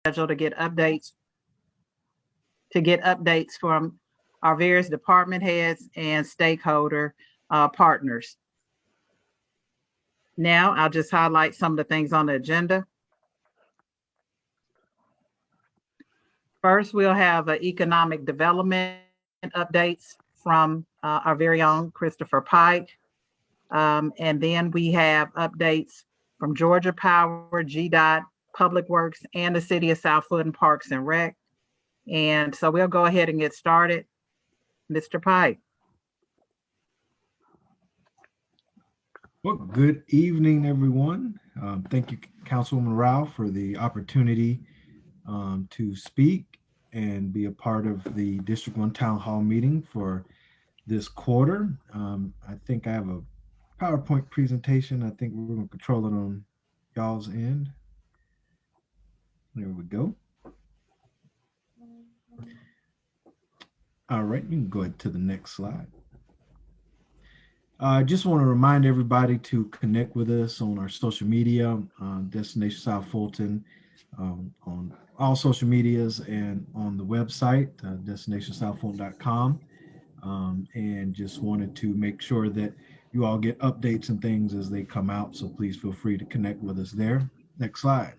schedule to get updates from our various department heads and stakeholder partners. Now, I'll just highlight some of the things on the agenda. First, we'll have economic development updates from our very own Christopher Pike. And then we have updates from Georgia Power, GDOT, Public Works, and the City of South Fulton Parks and Rec. And so we'll go ahead and get started. Mr. Pike. Well, good evening, everyone. Thank you, Councilwoman Rao, for the opportunity to speak and be a part of the District 1 Town Hall meeting for this quarter. I think I have a PowerPoint presentation. I think we're going to control it on y'all's end. There we go. All right, you can go ahead to the next slide. I just want to remind everybody to connect with us on our social media, Destination South Fulton, on all social medias and on the website, destinationsouthfulton.com. And just wanted to make sure that you all get updates and things as they come out. So please feel free to connect with us there. Next slide.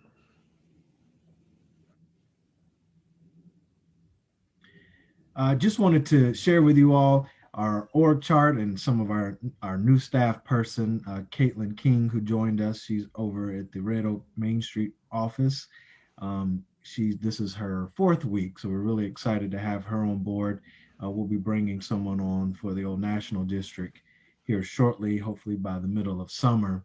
I just wanted to share with you all our org chart and some of our new staff person, Caitlin King, who joined us. She's over at the Red Oak Main Street office. This is her 4th week, so we're really excited to have her on board. We'll be bringing someone on for the Old National District here shortly, hopefully by the middle of summer.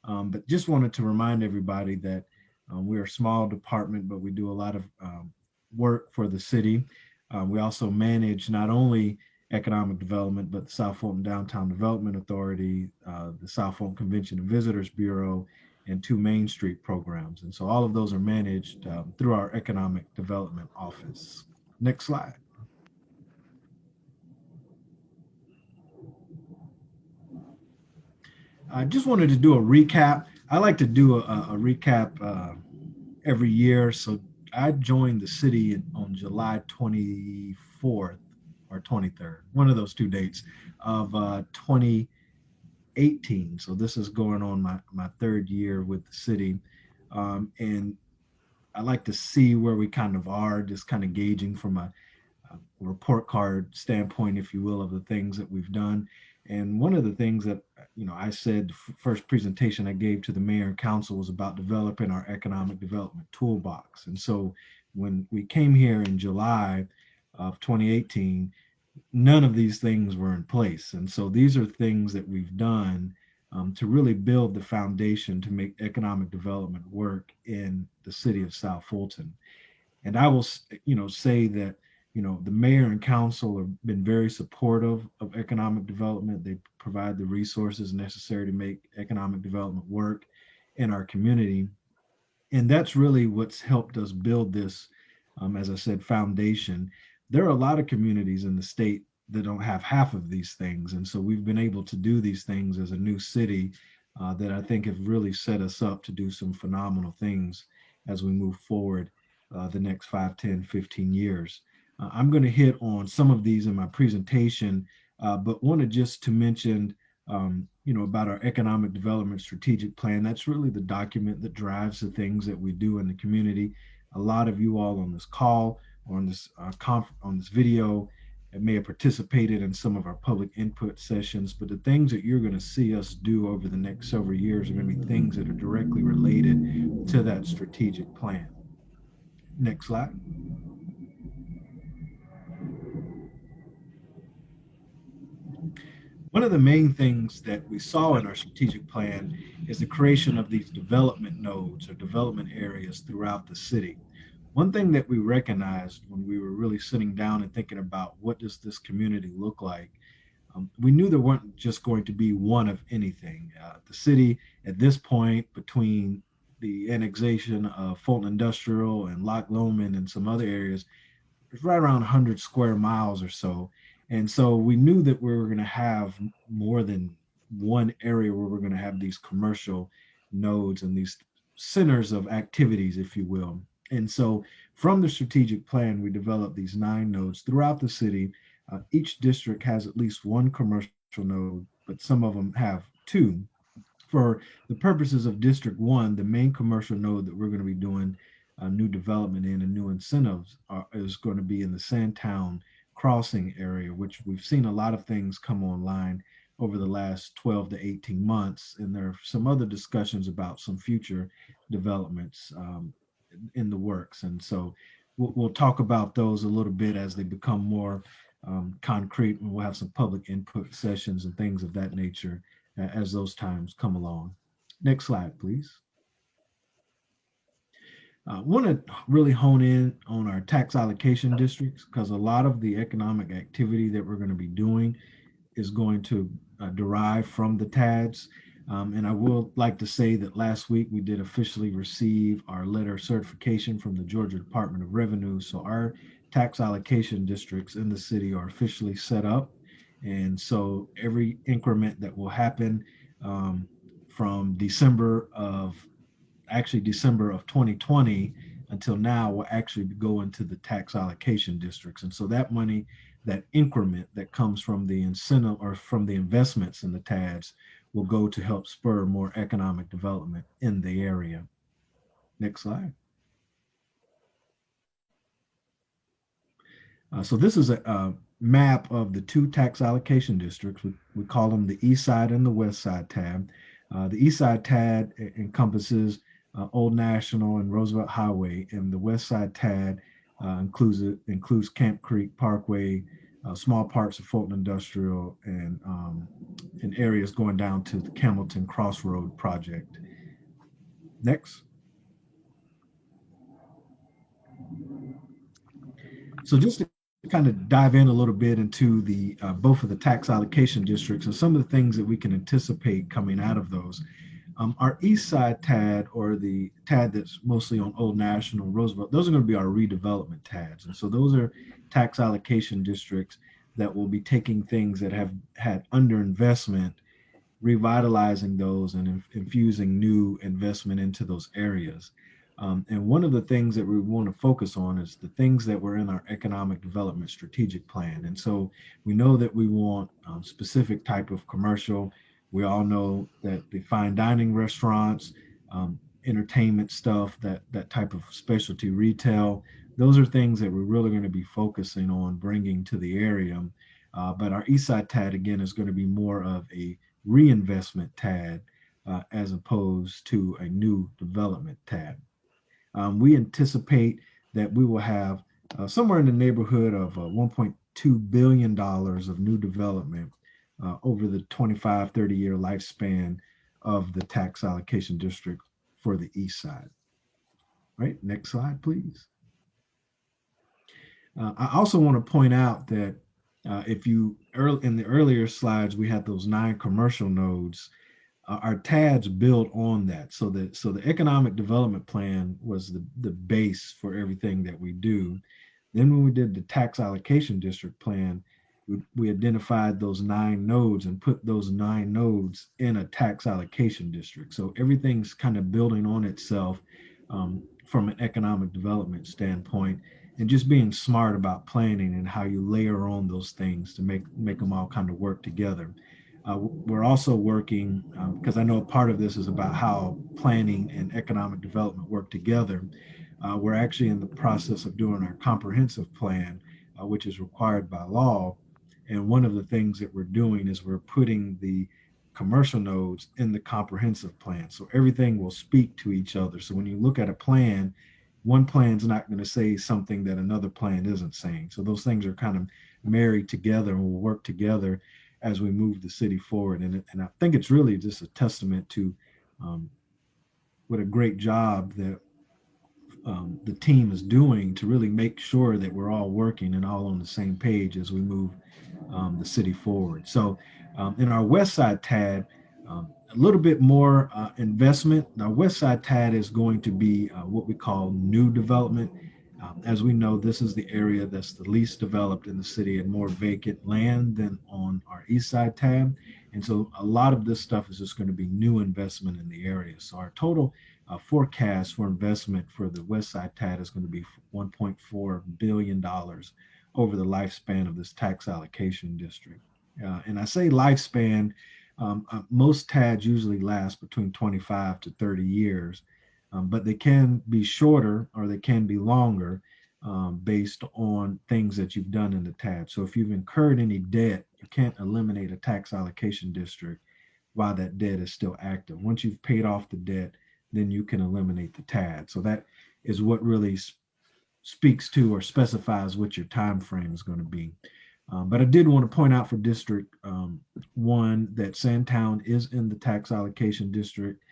But just wanted to remind everybody that we're a small department, but we do a lot of work for the city. We also manage not only economic development, but the South Fulton Downtown Development Authority, the South Fulton Convention and Visitors Bureau, and 2 Main Street programs. And so all of those are managed through our Economic Development Office. Next slide. I just wanted to do a recap. I like to do a recap every year. So I joined the city on July 24th or 23rd, one of those 2 dates of 2018. So this is going on my 3rd year with the city. And I like to see where we kind of are, just kind of gauging from a report card standpoint, if you will, of the things that we've done. And one of the things that, I said, first presentation I gave to the mayor and council was about developing our economic development toolbox. And so when we came here in July of 2018, none of these things were in place. And so these are things that we've done to really build the foundation to make economic development work in the city of South Fulton. And I will, say that the mayor and council have been very supportive of economic development. They provide the resources necessary to make economic development work in our community. And that's really what's helped us build this, as I said, foundation. There are a lot of communities in the state that don't have half of these things. And so we've been able to do these things as a new city that I think have really set us up to do some phenomenal things as we move forward the next 5, 10, 15 years. I'm going to hit on some of these in my presentation, but wanted just to mention, about our economic development strategic plan. That's really the document that drives the things that we do in the community. A lot of you all on this call or on this on this video may have participated in some of our public input sessions, but the things that you're going to see us do over the next several years are going to be things that are directly related to that strategic plan. Next slide. One of the main things that we saw in our strategic plan is the creation of these development nodes or development areas throughout the city. One thing that we recognized when we were really sitting down and thinking about what does this community look like, we knew there weren't just going to be one of anything. The city at this point, between the annexation of Fulton Industrial and Loch Lomond and some other areas, it's right around 100 square miles or so. And so we knew that we were going to have more than one area where we're going to have these commercial nodes and these centers of activities, if you will. And so from the strategic plan, we developed these 9 nodes throughout the city. Each district has at least one commercial node, but some of them have two. For the purposes of District 1, the main commercial node that we're going to be doing new development in and new incentives is going to be in the Sandtown Crossing area, which we've seen a lot of things come online over the last 12 to 18 months. And there are some other discussions about some future developments in the works. And so we'll talk about those a little bit as they become more concrete, and we'll have some public input sessions and things of that nature as those times come along. Next slide, please. I want to really hone in on our tax allocation districts because a lot of the economic activity that we're going to be doing is going to derive from the TADs. And I will like to say that last week we did officially receive our letter of certification from the Georgia Department of Revenue. So our tax allocation districts in the city are officially set up. And so every increment that will happen from December of 2020 until now will actually go into the tax allocation districts. And so that money, that increment that comes from the incentive or from the investments in the TADs will go to help spur more economic development in the area. Next slide. So this is a map of the 2 tax allocation districts. We call them the East Side and the West Side TAD. The East Side TAD encompasses Old National and Roosevelt Highway, and the West Side TAD includes Camp Creek Parkway, small parts of Fulton Industrial, and areas going down to the Campbellton Crossroad project. Next. So just to kind of dive in a little bit into the both of the tax allocation districts and some of the things that we can anticipate coming out of those. Our East Side TAD, or the TAD that's mostly on Old National, Roosevelt, those are going to be our redevelopment TADs. And so those are tax allocation districts that will be taking things that have had underinvestment, revitalizing those and infusing new investment into those areas. And one of the things that we want to focus on is the things that were in our economic development strategic plan. And so we know that we want specific type of commercial. We all know that the fine dining restaurants, entertainment stuff, that type of specialty retail, those are things that we're really going to be focusing on bringing to the area. But our East Side TAD, again, is going to be more of a reinvestment TAD as opposed to a new development TAD. We anticipate that we will have somewhere in the neighborhood of $1.2 billion of new development over the 25, 30-year lifespan of the tax allocation district for the East Side. Right, next slide, please. I also want to point out that if you, in the earlier slides, we had those 9 commercial nodes. Our TADs build on that. So the economic development plan was the base for everything that we do. Then when we did the tax allocation district plan, we identified those 9 nodes and put those 9 nodes in a tax allocation district. So everything's kind of building on itself from an economic development standpoint, and just being smart about planning and how you layer on those things to make them all kind of work together. We're also working, because I know a part of this is about how planning and economic development work together. We're actually in the process of doing our comprehensive plan, which is required by law. And one of the things that we're doing is we're putting the commercial nodes in the comprehensive plan. So everything will speak to each other. So when you look at a plan, one plan's not going to say something that another plan isn't saying. So those things are kind of married together and will work together as we move the city forward. And I think it's really just a testament to what a great job that the team is doing to really make sure that we're all working and all on the same page as we move the city forward. So in our West Side TAD, a little bit more investment. Now, West Side TAD is going to be what we call new development. As we know, this is the area that's the least developed in the city and more vacant land than on our East Side TAD. And so a lot of this stuff is just going to be new investment in the area. So our total forecast for investment for the West Side TAD is going to be $1.4 billion over the lifespan of this tax allocation district. And I say lifespan, most TADs usually last between 25 to 30 years, but they can be shorter or they can be longer based on things that you've done in the TAD. So if you've incurred any debt, you can't eliminate a tax allocation district while that debt is still active. Once you've paid off the debt, then you can eliminate the TAD. So that is what really speaks to or specifies what your time frame is going to be. But I did want to point out for District 1 that Sandtown is in the tax allocation district.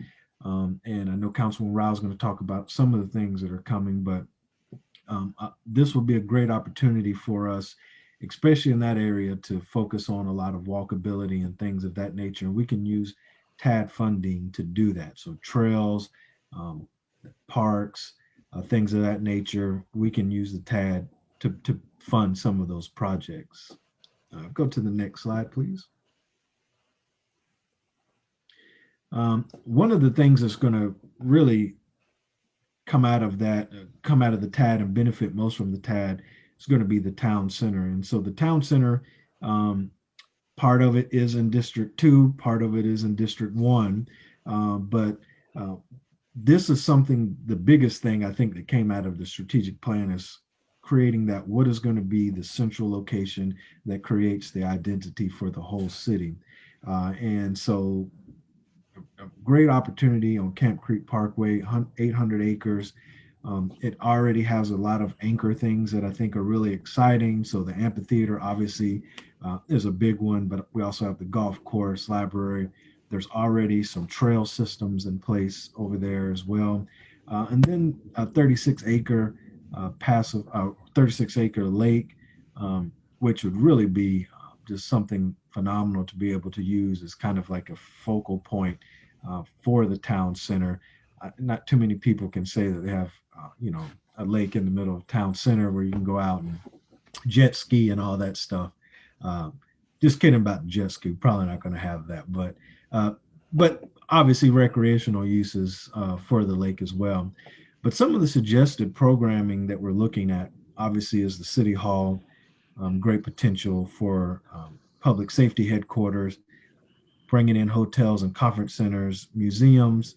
And I know Councilman Rao is going to talk about some of the things that are coming, but this will be a great opportunity for us, especially in that area, to focus on a lot of walkability and things of that nature. And we can use TAD funding to do that. So trails, parks, things of that nature, we can use the TAD to fund some of those projects. Go to the next slide, please. One of the things that's going to really come out of the TAD and benefit most from the TAD is going to be the town center. And so the town center, part of it is in District 2, part of it is in District 1. But this is something, the biggest thing I think that came out of the strategic plan is creating that what is going to be the central location that creates the identity for the whole city. And so a great opportunity on Camp Creek Parkway, 800 acres. It already has a lot of anchor things that I think are really exciting. So the amphitheater obviously is a big one, but we also have the golf course, library. There's already some trail systems in place over there as well. And then a 36-acre 36-acre lake, which would really be just something phenomenal to be able to use as kind of like a focal point for the town center. Not too many people can say that they have, a lake in the middle of town center where you can go out and jet ski and all that stuff. Just kidding about jet ski, probably not going to have that, but obviously recreational uses for the lake as well. But some of the suggested programming that we're looking at, obviously, is the City Hall, great potential for public safety headquarters, bringing in hotels and conference centers, museums,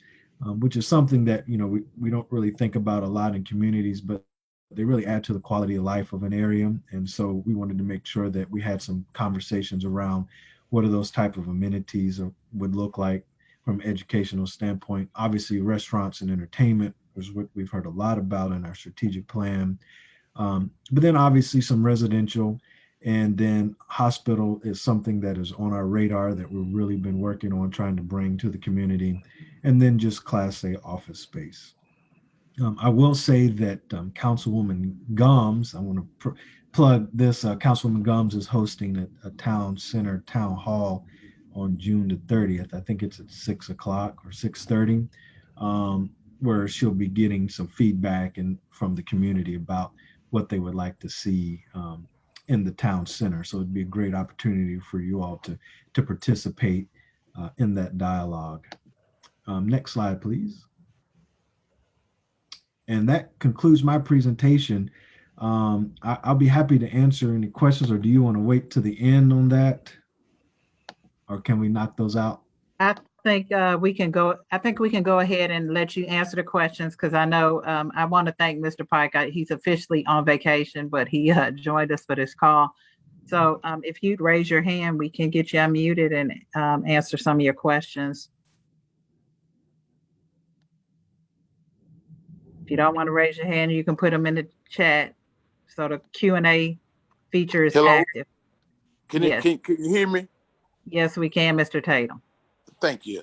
which is something that, we don't really think about a lot in communities, but they really add to the quality of life of an area. And so we wanted to make sure that we had some conversations around what are those type of amenities would look like from an educational standpoint. Obviously, restaurants and entertainment is what we've heard a lot about in our strategic plan. But then obviously some residential, and then hospital is something that is on our radar that we've really been working on trying to bring to the community, and then just Class A office space. I will say that Councilwoman Gumbs, I want to plug this, Councilwoman Gumbs is hosting a town center town hall on June the 30th. I think it's at 6 o'clock or 6:30, where she'll be getting some feedback from the community about what they would like to see in the town center. So it'd be a great opportunity for you all to participate in that dialogue. Next slide, please. And that concludes my presentation. I'll be happy to answer any questions, or do you want to wait to the end on that? Or can we knock those out? I think we can go ahead and let you answer the questions, because I know I want to thank Mr. Pike. He's officially on vacation, but he joined us for this call. So if you'd raise your hand, we can get you unmuted and answer some of your questions. If you don't want to raise your hand, you can put them in the chat. So the Q&A feature is active. Can you hear me? Yes, we can, Mr. Tatum. Thank you.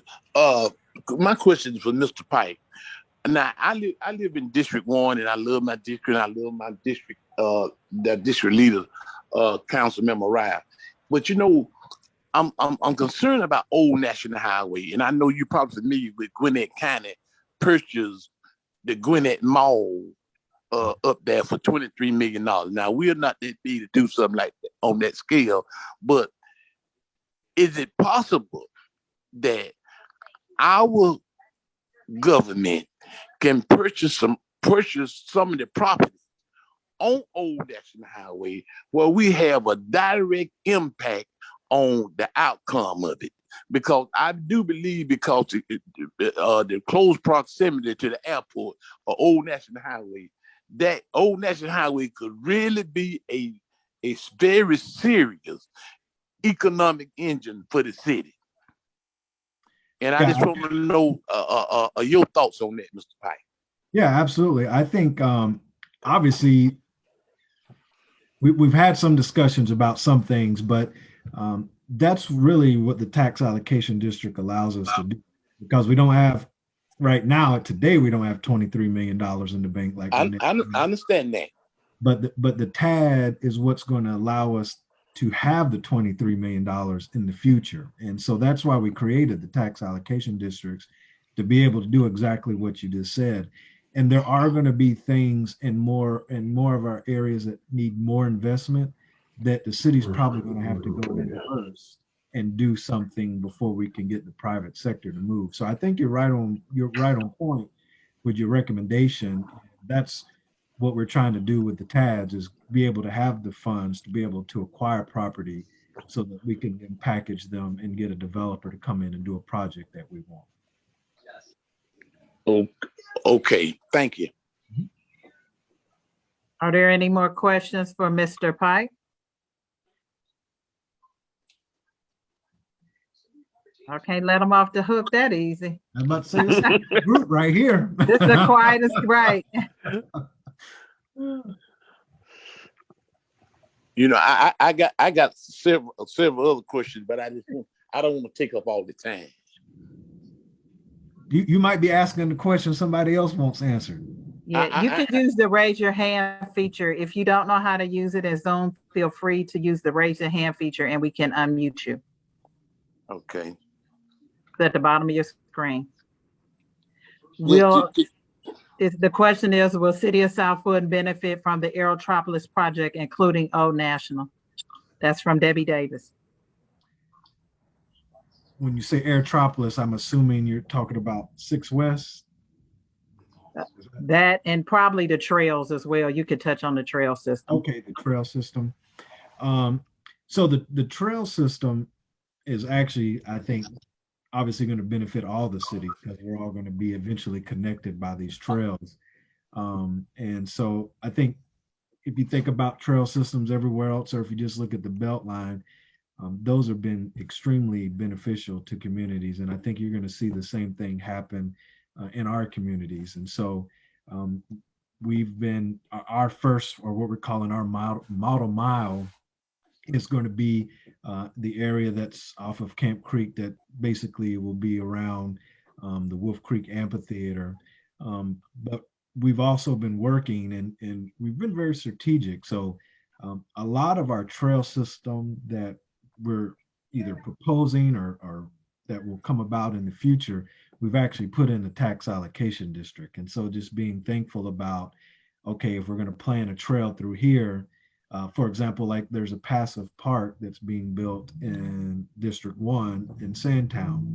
My question is for Mr. Pike. Now, I live in District 1, and I love my district. And I love my district, the district leader, Councilmember Rao. But I'm concerned about Old National Highway, and I know you're probably familiar with Gwinnett County purchased the Gwinnett Mall up there for $23 million. Now, we're not that big to do something like that on that scale, but is it possible that our government can purchase some of the property on Old National Highway where we have a direct impact on the outcome of it. Because I do believe because the close proximity to the airport or Old National Highway, that Old National Highway could really be a very serious economic engine for the city. And I just want to know your thoughts on that, Mr. Pike. Yeah, absolutely. I think obviously we've had some discussions about some things, but that's really what the tax allocation district allows us to do, because we don't have right now today we don't have $23 million in the bank like I understand that. But the TAD is what's going to allow us to have the $23 million in the future. And so that's why we created the tax allocation districts, to be able to do exactly what you just said. And there are going to be things in more of our areas that need more investment that the city's probably going to have to go in first and do something before we can get the private sector to move. So I think you're right on point with your recommendation. That's what we're trying to do with the TADs, is be able to have the funds to be able to acquire property so that we can then package them and get a developer to come in and do a project that we want. Okay, thank you. Are there any more questions for Mr. Pike? Okay, let him off the hook that easy. I'm about to say this is a group right here. This is the quietest, right? You know, I got several other questions, but I don't want to take up all the time. You might be asking the question somebody else wants answered. Yeah, you can use the raise your hand feature. If you don't know how to use it in Zoom, feel free to use the raise your hand feature and we can unmute you. Okay. It's at the bottom of your screen. The question is, will City of Southwood benefit from the Aerotropolis project, including Old National? That's from Debbie Davis. When you say Aerotropolis, I'm assuming you're talking about 6 West. That and probably the trails as well. You could touch on the trail system. Okay, the trail system. So the trail system is actually, I think, obviously going to benefit all the cities, because we're all going to be eventually connected by these trails. And so I think if you think about trail systems everywhere else, or if you just look at the Beltline, those have been extremely beneficial to communities. And I think you're going to see the same thing happen in our communities. And so we've been, our first, or what we're calling our model mile, is going to be the area that's off of Camp Creek, that basically will be around the Wolf Creek Amphitheater. But we've also been working and we've been very strategic. So a lot of our trail system that we're either proposing or that will come about in the future, we've actually put in the tax allocation district. And so just being thankful about, okay, if we're going to plan a trail through here, for example, like there's a passive park that's being built in District 1 in Sandtown.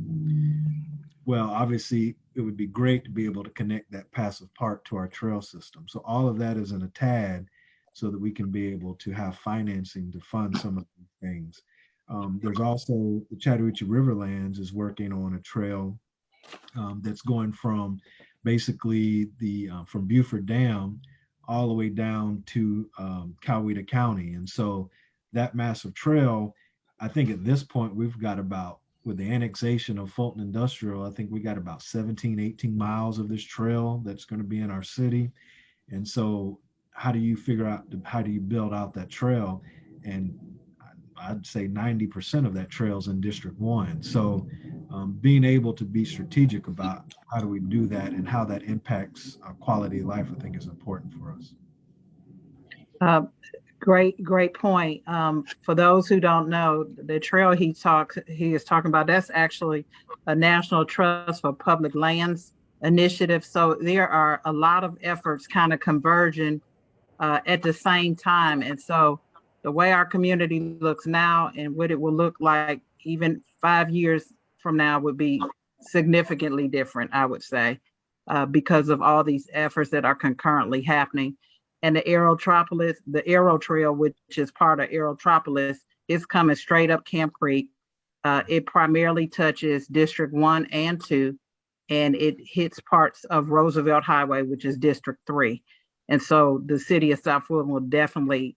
Well, obviously, it would be great to be able to connect that passive park to our trail system. So all of that is in a TAD, so that we can be able to have financing to fund some of these things. There's also the Chattahoochee Riverlands is working on a trail that's going from basically from Beaufort Dam all the way down to Coweta County. And so that massive trail, I think at this point we've got about, with the annexation of Fulton Industrial, I think we got about 17, 18 miles of this trail that's going to be in our city. And so how do you figure out, how do you build out that trail? And I'd say 90% of that trail is in District 1. So being able to be strategic about how do we do that and how that impacts our quality of life, I think is important for us. Great point. For those who don't know, the trail he is talking about, that's actually a National Trust for Public Lands initiative. So there are a lot of efforts kind of converging at the same time. And so the way our community looks now and what it will look like even 5 years from now would be significantly different, I would say. because of all these efforts that are concurrently happening. And the Aero Trail, which is part of Aerotropolis, is coming straight up Camp Creek. It primarily touches District 1 and 2, and it hits parts of Roosevelt Highway, which is District 3. And so the city of South Woodland will definitely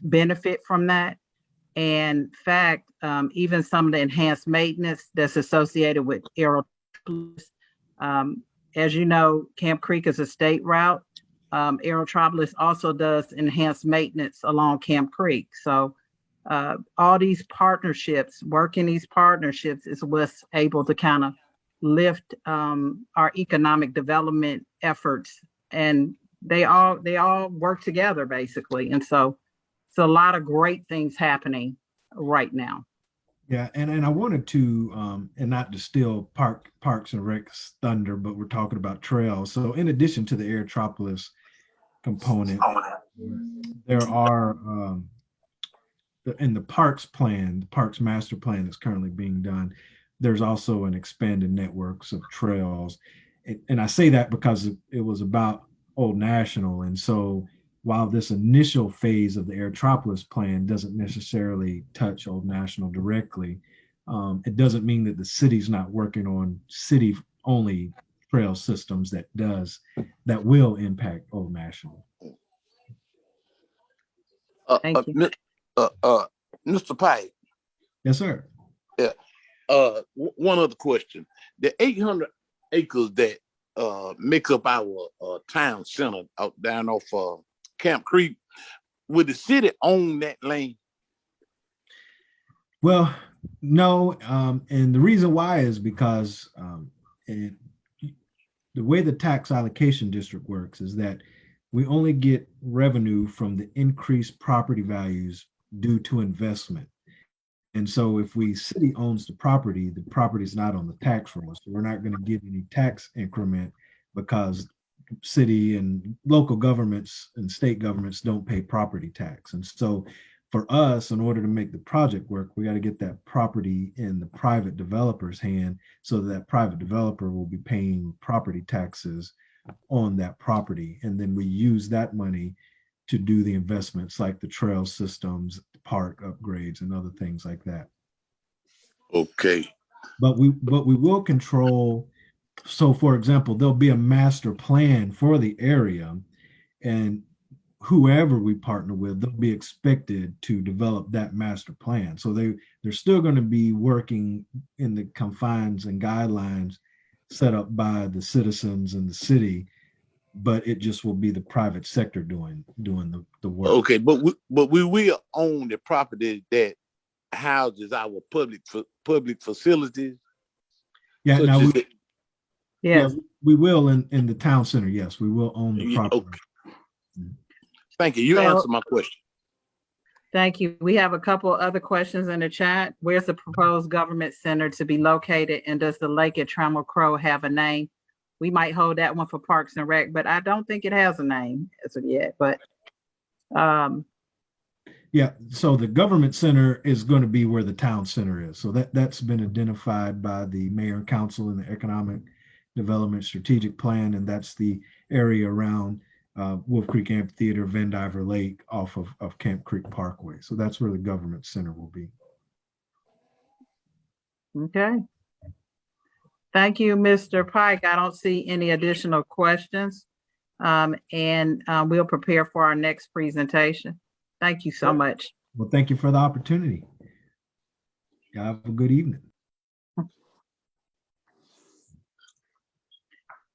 benefit from that. And in fact, even some of the enhanced maintenance that's associated with Aerotropolis. As you know, Camp Creek is a state route. Aerotropolis also does enhanced maintenance along Camp Creek. So all these partnerships, working these partnerships is what's able to kind of lift our economic development efforts. And they all work together basically. And so it's a lot of great things happening right now. Yeah, and I wanted to and not to steal Parks and Rec's thunder, but we're talking about trails. So in addition to the Aerotropolis component, there are in the parks plan, the parks master plan that's currently being done, there's also an expanded networks of trails. And I say that because it was about Old National. And so while this initial phase of the Aerotropolis plan doesn't necessarily touch Old National directly, it doesn't mean that the city's not working on city-only trail systems that will impact Old National. Thank you. Mr. Pike. Yes, sir. Yeah. One other question: the 800 acres that make up our town center out down off Camp Creek, would the city own that land? Well, no, and the reason why is because the way the tax allocation district works is that we only get revenue from the increased property values due to investment. And so if city owns the property is not on the tax roll. So we're not going to get any tax increment because city and local governments and state governments don't pay property tax. And so for us, in order to make the project work, we got to get that property in the private developer's hand so that private developer will be paying property taxes on that property. And then we use that money to do the investments like the trail systems, park upgrades, and other things like that. Okay. But we will control. So for example, there'll be a master plan for the area, and whoever we partner with, they'll be expected to develop that master plan. So they're still going to be working in the confines and guidelines set up by the citizens and the city, but it just will be the private sector doing the work. Okay, but we will own the property that houses our public facilities. Yeah, now Yes. we will in the town center. Yes, we will own the property. Okay. Thank you. You answered my question. Thank you. We have a couple other questions in the chat. Where's the proposed government center to be located? And does the lake at Trammell Crow have a name? We might hold that one for Parks and Rec, but I don't think it has a name as of yet. But yeah, so the government center is going to be where the town center is. So that's been identified by the mayor and council in the economic development strategic plan, and that's the area around Wolf Creek Amphitheater, Vandiver Lake off of Camp Creek Parkway. So that's where the government center will be. okay. Thank you, Mr. Pike. I don't see any additional questions. And we'll prepare for our next presentation. Thank you so much. Well, thank you for the opportunity. Have a good evening.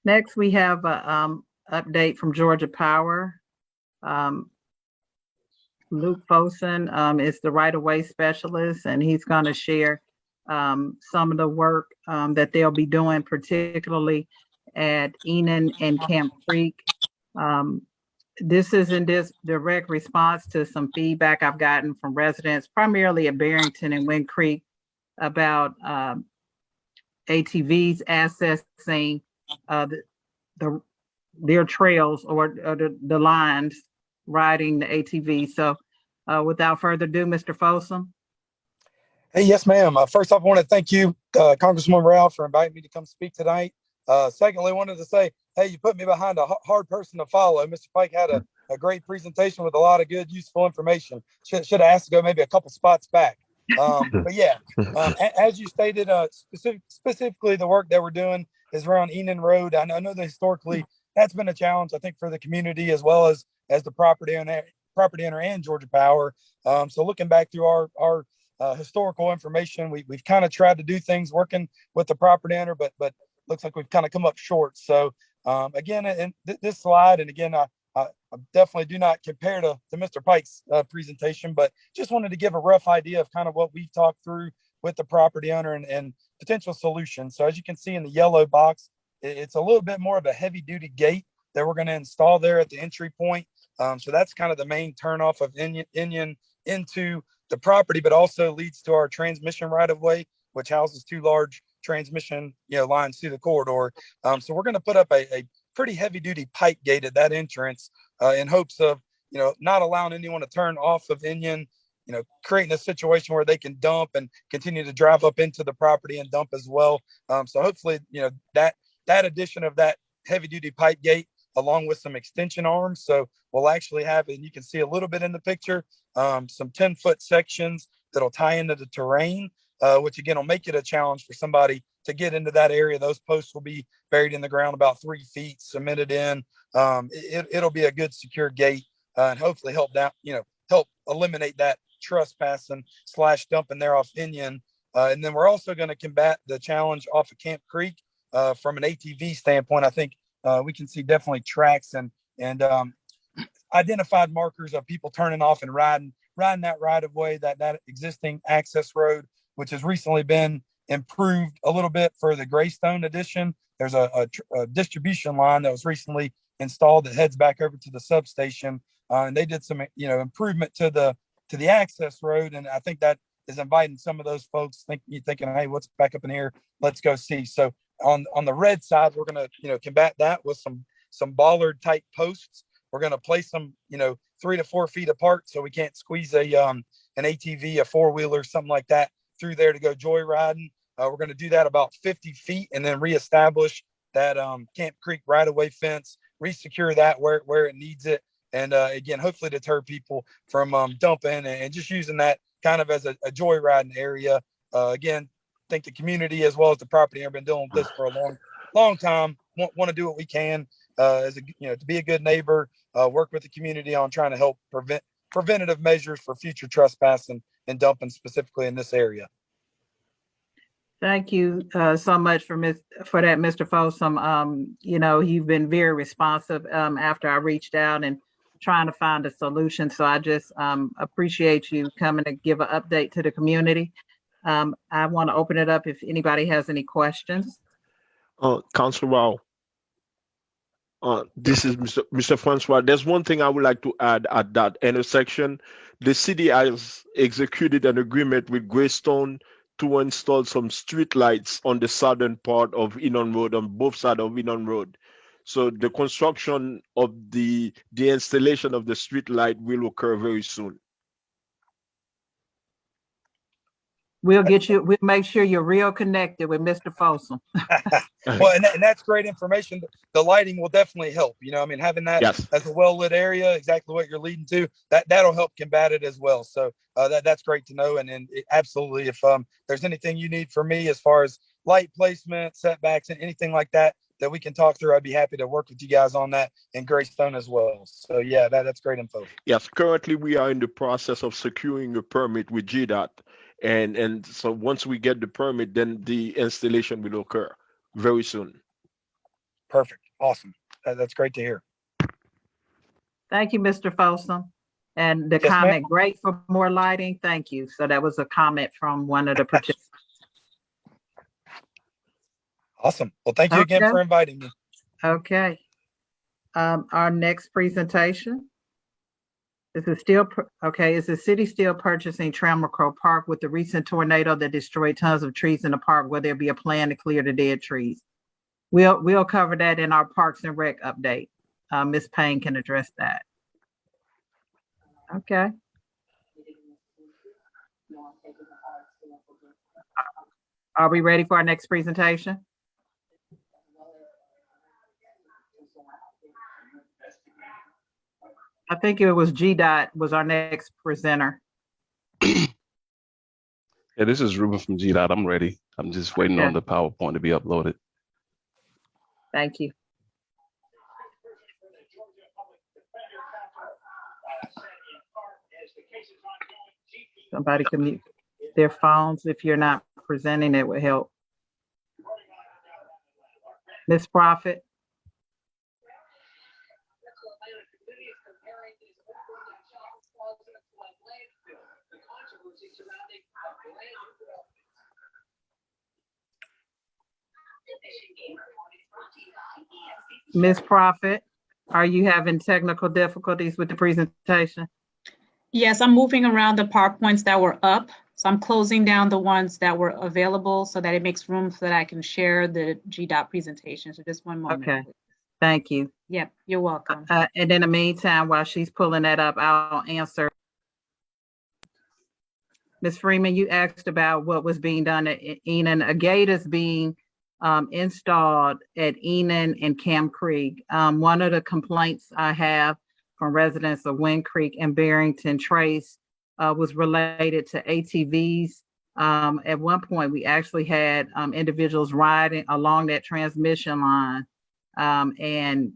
Next, we have a update from Georgia Power. Luke Fosen is the right-of-way specialist, and he's going to share some of the work that they'll be doing, particularly at Enon and Camp Creek. This is in direct response to some feedback I've gotten from residents, primarily at Barrington and Wind Creek, about ATVs accessing their trails or the lines riding the ATV. So without further ado, Mr. Folsom. Hey, yes, ma'am. First off, I want to thank you, Congresswoman Rao, for inviting me to come speak tonight. Secondly, wanted to say, hey, you put me behind a hard person to follow. Mr. Pike had a great presentation with a lot of good, useful information. Should have asked to go maybe a couple spots back. But yeah, as you stated, specifically the work that we're doing is around Enon Road. I know that historically that's been a challenge, I think, for the community as well as the property owner and Georgia Power. So looking back through our historical information, we've kind of tried to do things working with the property owner, but looks like we've kind of come up short. So again, in this slide, and again, I definitely do not compare to Mr. Pike's presentation, but just wanted to give a rough idea of kind of what we've talked through with the property owner and potential solutions. So as you can see in the yellow box, it's a little bit more of a heavy duty gate that we're going to install there at the entry point. So that's kind of the main turnoff of Inion into the property, but also leads to our transmission right of way, which houses two large transmission lines through the corridor. So we're going to put up a pretty heavy duty pipe gate at that entrance in hopes of not allowing anyone to turn off of Inion, creating a situation where they can dump and continue to drive up into the property and dump as well. So hopefully that addition of that heavy duty pipe gate along with some extension arms, so we'll actually have, and you can see a little bit in the picture, some 10-foot sections that'll tie into the terrain, which again will make it a challenge for somebody to get into that area. Those posts will be buried in the ground about 3 feet, cemented in. It'll be a good secure gate and hopefully help eliminate that trespassing / dumping there off Inion. And then we're also going to combat the challenge off of Camp Creek from an ATV standpoint. I think we can see definitely tracks and identified markers of people turning off and riding that right of way, that existing access road, which has recently been improved a little bit for the Greystone addition. There's a distribution line that was recently installed that heads back over to the substation, and they did some improvement to the access road, and I think that is inviting some of those folks thinking, hey, what's back up in here? Let's go see. So on the red side, we're going to combat that with some bollard type posts. We're going to place them 3 to 4 feet apart so we can't squeeze an ATV, a four-wheeler, something like that through there to go joyriding. We're going to do that about 50 feet and then reestablish that Camp Creek right-of-way fence, resecure that where it needs it, and again, hopefully deter people from dumping and just using that kind of as a joyriding area. Again, I think the community as well as the property have been dealing with this for a long time. Want to do what we can as to be a good neighbor, work with the community on trying to help preventative measures for future trespassing and dumping specifically in this area. Thank you so much for that, Mr. Folsom. You've been very responsive after I reached out and trying to find a solution. So I just appreciate you coming to give an update to the community. I want to open it up if anybody has any questions. Councilor Rao, this is Mr. Francois. There's one thing I would like to add at that intersection. The city has executed an agreement with Greystone to install some street lights on the southern part of Enon Road, on both sides of Enon Road. So the construction of the installation of the street light will occur very soon. We'll make sure you're real connected with Mr. Folsom. Well, and that's great information. The lighting will definitely help. Having that as a well-lit area, exactly what you're leading to, that'll help combat it as well. So that's great to know. And absolutely, if there's anything you need from me as far as light placement, setbacks, and anything like that we can talk through, I'd be happy to work with you guys on that in Greystone as well. So yeah, that's great info. Yes, currently we are in the process of securing a permit with GDOT. And so once we get the permit, then the installation will occur very soon. Perfect. Awesome. That's great to hear. Thank you, Mr. Folsom. And the comment, great for more lighting. Thank you. So that was a comment from one of the participants. Awesome. Well, thank you again for inviting me. Okay. Our next presentation. Is the city still purchasing Trammell Crow Park with the recent tornado that destroyed tons of trees in the park? Will there be a plan to clear the dead trees? We'll cover that in our Parks and Rec update. Ms. Payne can address that. Okay. Are we ready for our next presentation? I think it was GDOT was our next presenter. Yeah, this is Ruben from GDOT. I'm ready. I'm just waiting Okay. on the PowerPoint to be uploaded. Thank you. Somebody can mute their phones if you're not presenting, it would help. Ms. Prophet? Ms. Prophet, are you having technical difficulties with the presentation? Yes, I'm moving around the PowerPoints that were up. So I'm closing down the ones that were available so that it makes room so that I can share the GDOT presentation. So just one moment. Okay. Please. Thank you. Yep, you're welcome. And in the meantime, while she's pulling that up, I'll answer. Ms. Freeman, you asked about what was being done at Enon. A gate is being installed at Enon and Camp Creek. One of the complaints I have from residents of Wind Creek and Barrington Trace was related to ATVs. At one point, we actually had individuals riding along that transmission line, and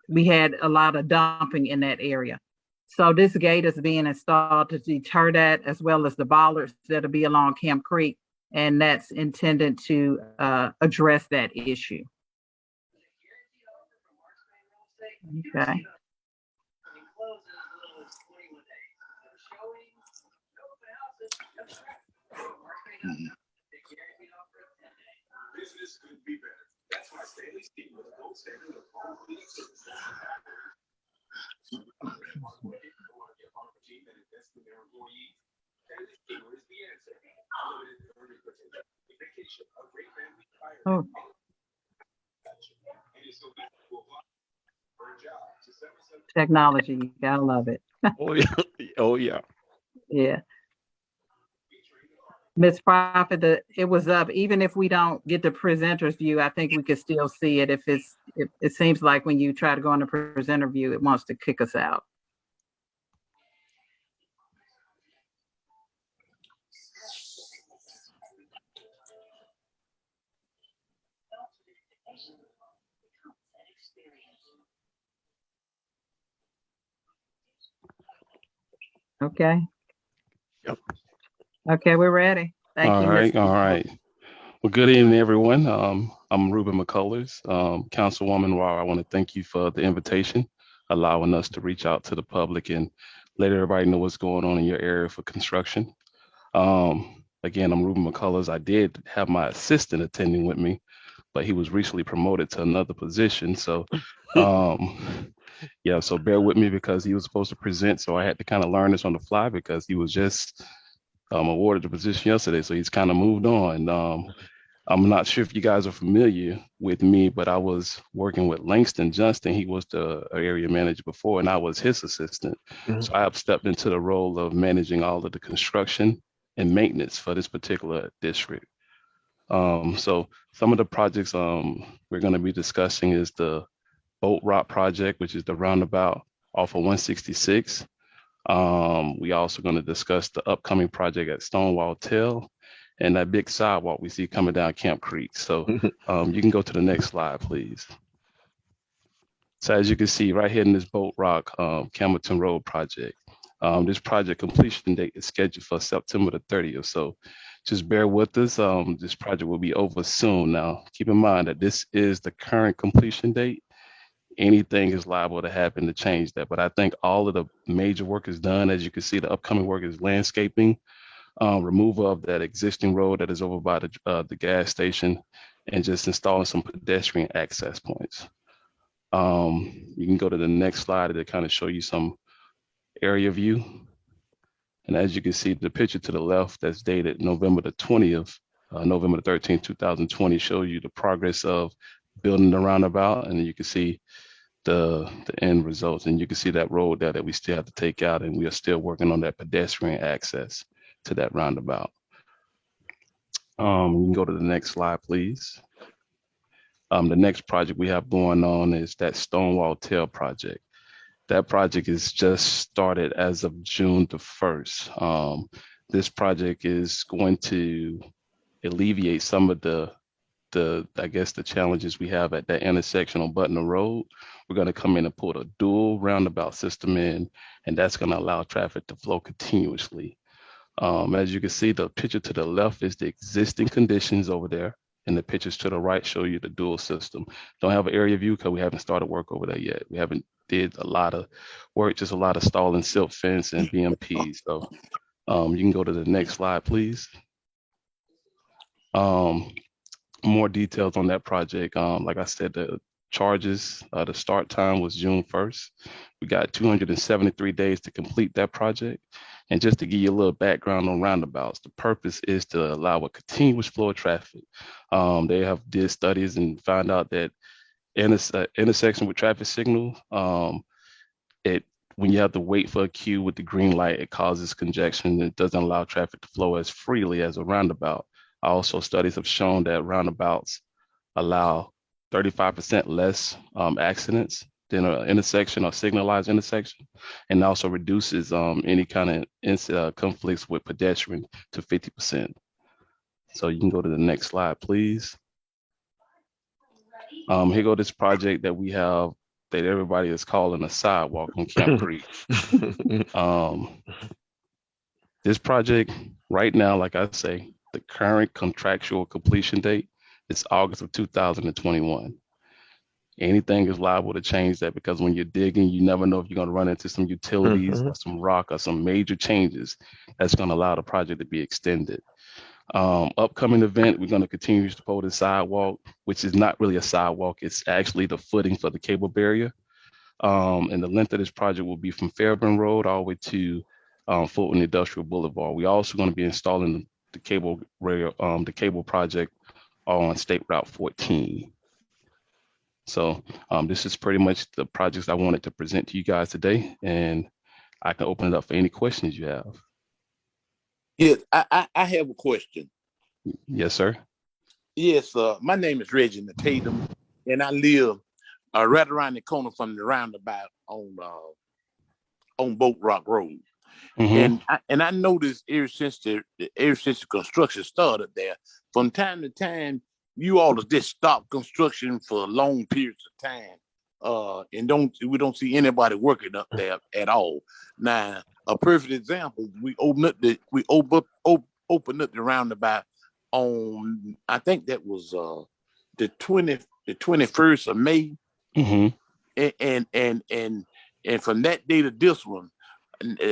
we had a lot of dumping in that area. So this gate is being installed to deter that, as well as the bollards that'll be along Camp Creek, and that's intended to address that issue. Okay. Oh. Technology, you gotta love it. Oh yeah. Oh yeah. Yeah. Ms. Prophet, it was up. Even if we don't get the presenter's view, I think we could still see it. If it seems like when you try to go on the presenter view, it wants to kick us out. Okay. Yep. Okay, we're ready. Thank you, Ms. All right. Well, good evening, everyone. I'm Ruben McCullers. Councilwoman Wara, I want to thank you for the invitation, allowing us to reach out to the public and let everybody know what's going on in your area for construction. Again, I'm Ruben McCullers. I did have my assistant attending with me, but he was recently promoted to another position. So, yeah, so bear with me because he was supposed to present. So I had to kind of learn this on the fly because he was just awarded the position yesterday. So he's kind of moved on. I'm not sure if you guys are familiar with me, but I was working with Langston Johnston. He was the area manager before, and I was his assistant. Mhm. So I have stepped into the role of managing all of the construction and maintenance for this particular district. So some of the projects we're going to be discussing is the Boat Rock project, which is the roundabout off of 166. We also going to discuss the upcoming project at Stonewall Tail and that big sidewalk we see coming down Camp Creek. So you can go to the next slide, please. So as you can see right here in this Boat Rock Campbellton Road project, this project completion date is scheduled for September the 30th. So just bear with us. This project will be over soon. Now, keep in mind that this is the current completion date. Anything is liable to happen to change that. But I think all of the major work is done. As you can see, the upcoming work is landscaping, removal of that existing road that is over by the gas station, and just installing some pedestrian access points. You can go to the next slide to kind of show you some area view. And as you can see, the picture to the left that's dated November the 20th, November the 13th, 2020, shows you the progress of building the roundabout. And you can see the end results. And you can see that road there that we still have to take out. And we are still working on that pedestrian access to that roundabout. You can go to the next slide, please. The next project we have going on is that Stonewall Tail project. That project is just started as of June the 1st. This project is going to alleviate some of I guess the challenges we have at that intersection on Butner Road. We're going to come in and put a dual roundabout system in, and that's going to allow traffic to flow continuously. As you can see, the picture to the left is the existing conditions over there, and the pictures to the right show you the dual system. Don't have an area view because we haven't started work over there yet. We haven't did a lot of work, just a lot of stalling silt fence and BMP. So you can go to the next slide, please. More details on that project. Like I said, the charges, the start time was June 1st. We got 273 days to complete that project. And just to give you a little background on roundabouts, the purpose is to allow a continuous flow of traffic. They have did studies and found out that intersection with traffic signal, when you have to wait for a queue with the green light, it causes congestion. It doesn't allow traffic to flow as freely as a roundabout. Also, studies have shown that roundabouts allow 35% less accidents than an intersection or signalized intersection, and also reduces any kind of conflicts with pedestrians to 50%. So you can go to the next slide, please. Here go this project that we have that everybody is calling a sidewalk on Camp Creek. This project right now, like I say, the current contractual completion date is August of 2021. Anything is liable to change that because when you're digging, you never know if you're going to run into some utilities or some rock or some major changes that's going to allow the project to be extended. Upcoming event, we're going to continue to support the sidewalk, which is not really a sidewalk. It's actually the footing for the cable barrier. And the length of this project will be from Fairburn Road all the way to Fulton Industrial Boulevard. We're also going to be installing the cable rail, the cable project on State Route 14. So this is pretty much the projects I wanted to present to you guys today, and I can open it up for any questions you have. Yes, I have a question. Yes, sir. Yes, my name is Reginald Tatum, and I live right around the corner from the roundabout on Boat Rock Road. And I noticed ever since the construction started there, from time to time, you all just stop construction for long periods of time, and we don't see anybody working up there at all. Now, a perfect example, we opened up the roundabout on, I think that was the 21st of May, and from that day to this one,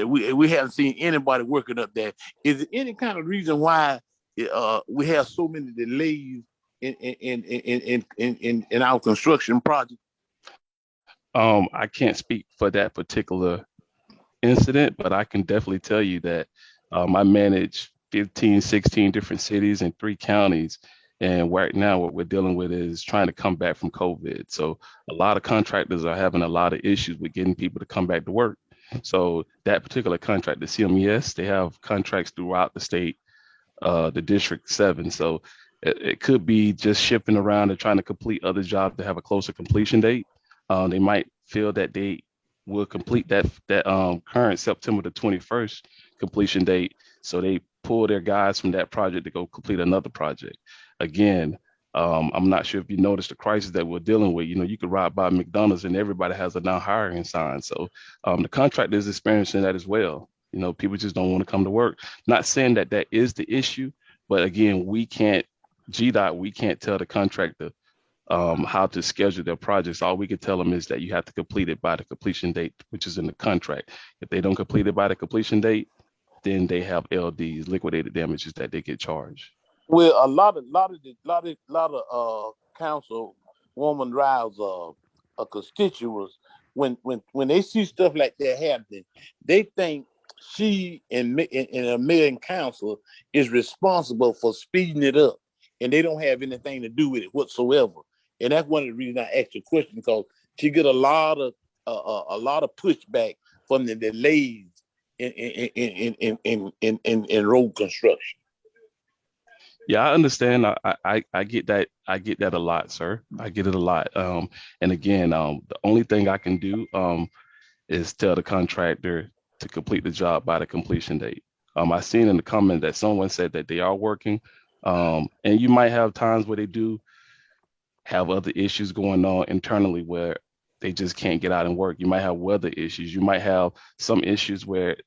we haven't seen anybody working up there. Is there any kind of reason why we have so many delays in our construction project? I can't speak for that particular incident, but I can definitely tell you that I manage 15, 16 different cities and 3 counties. And right now what we're dealing with is trying to come back from COVID. So a lot of contractors are having a lot of issues with getting people to come back to work. So that particular contract, the CMES, they have contracts throughout the state, the District 7. So it could be just shifting around and trying to complete other jobs to have a closer completion date. They might feel that they will complete that current September the 21st completion date. So they pull their guys from that project to go complete another project. Again, I'm not sure if you noticed the crisis that we're dealing with. You know, you could ride by McDonald's and everybody has a now hiring sign. So the contractor is experiencing that as well. You know, people just don't want to come to work. Not saying that that is the issue, but again, GDOT, we can't tell the contractor how to schedule their projects. All we can tell them is that you have to complete it by the completion date, which is in the contract. If they don't complete it by the completion date, then they have LDs, liquidated damages, that they get charged. Well, a lot of councilwoman drives constituents, when they see stuff like that happening, they think she and a mayor and council is responsible for speeding it up, and they don't have anything to do with it whatsoever. And that's one of the reasons I asked the question, because she get a lot of pushback from the delays in road construction. Yeah, I understand. I get that. I get that a lot, sir. I get it a lot. And again, the only thing I can do is tell the contractor to complete the job by the completion date. I seen in the comment that someone said that they are working, and you might have times where they do have other issues going on internally where they just can't get out and work. You might have weather issues. You might have some issues where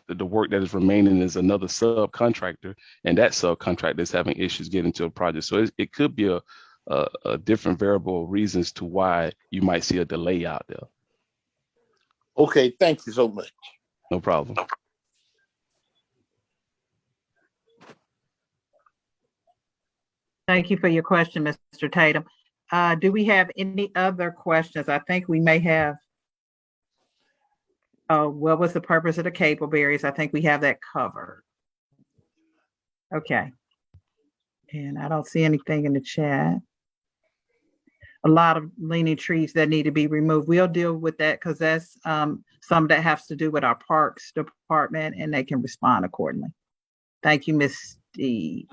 the work that is remaining is another subcontractor, and that subcontractor is having issues getting to a project. So it could be a different variable reasons to why you might see a delay out there. Okay, thank you so much. No problem. Thank you for your question, Mr. Tatum. Do we have any other questions? I think we may have. What was the purpose of the cable barriers? I think we have that covered. Okay. And I don't see anything in the chat. A lot of leaning trees that need to be removed. We'll deal with that because that's some that has to do with our parks department, and they can respond accordingly. Thank you, Ms. Steve.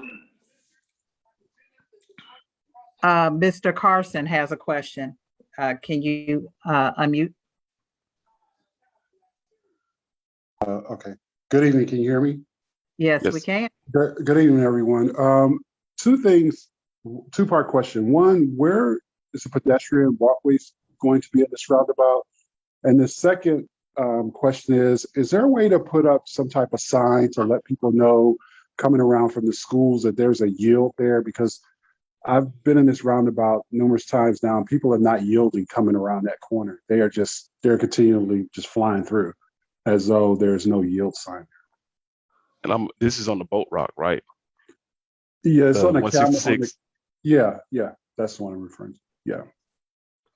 Mr. Carson has a question. Can you unmute? Okay. Good evening. Can you hear me? Yes, Yes. we can. Good evening, everyone. Two things, two-part question. One, where is the pedestrian walkways going to be at this roundabout? And the second question is there a way to put up some type of sign to let people know coming around from the schools that there's a yield there? Because I've been in this roundabout numerous times now, and people are not yielding coming around that corner. They're continually just flying through as though there's no yield sign. And this is on the Boat Rock, right? Yeah, it's on the 166. Yeah, that's the one I'm referring to. Yeah.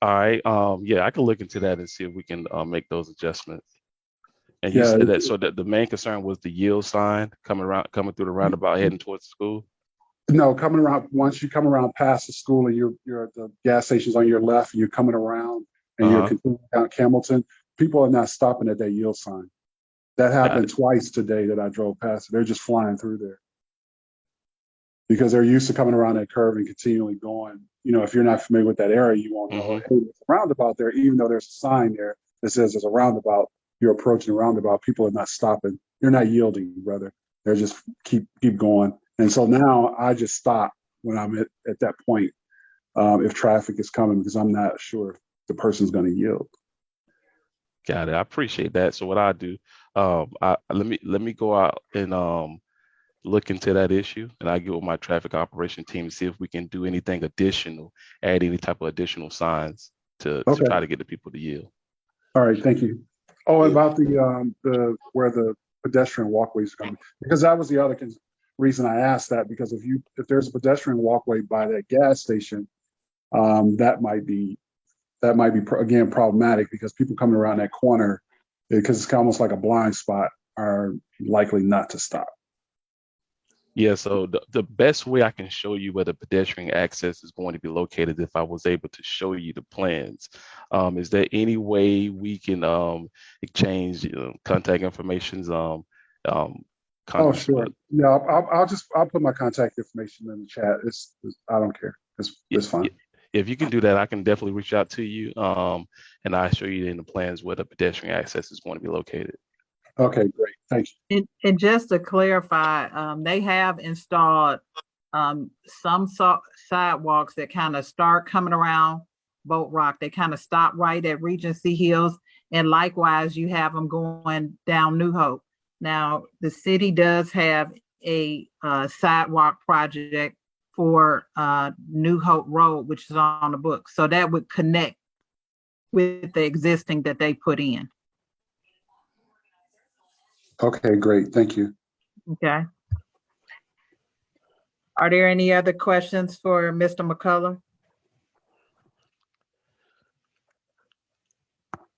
All right. Yeah, I can look into that and see if we can make those adjustments. And you Yeah, said that so that the main concern was the yield sign coming through the roundabout heading towards the school. No, coming around, once you come around past the school and you're at the gas station's on your left and you're coming around and you're continuing down Campbellton, people are not stopping at that yield sign. That happened twice today that I drove past. They're just flying through there because they're used to coming around that curve and continually going. You know, if you're not familiar with that area, you won't know, hey, there's a roundabout there, even though there's a sign there that says there's a roundabout. You're approaching a roundabout. People are not stopping. You're not yielding, brother. They're just keep going. And so now I just stop when I'm at that point if traffic is coming because I'm not sure if the person's going to yield. Got it. I appreciate that. So what I do, let me go out and look into that issue, and I get with my traffic operation team to see if we can do anything additional, add any type of additional signs to try to get the people to yield. All right, thank you. Oh, about the where the pedestrian walkways are coming, because that was the other reason I asked that, because if there's a pedestrian walkway by that gas station, that might be again problematic because people coming around that corner, because it's almost like a blind spot, are likely not to stop. Yeah, so the best way I can show you where the pedestrian access is going to be located, if I was able to show you the plans, is there any way we can exchange contact information? Oh, sure. Yeah, I'll put my contact information in the chat. I don't care. It's fine. If you can do that, I can definitely reach out to you, and I'll show you in the plans where the pedestrian access is going to be located. Okay, great. Thank you. And just to clarify, they have installed some sidewalks that kind of start coming around Boat Rock. They kind of stop right at Regency Hills. And likewise, you have them going down New Hope. Now, the city does have a sidewalk project for New Hope Road, which is on the book. So that would connect with the existing that they put in. Okay, great. Thank you. Okay. Are there any other questions for Mr. McCullough?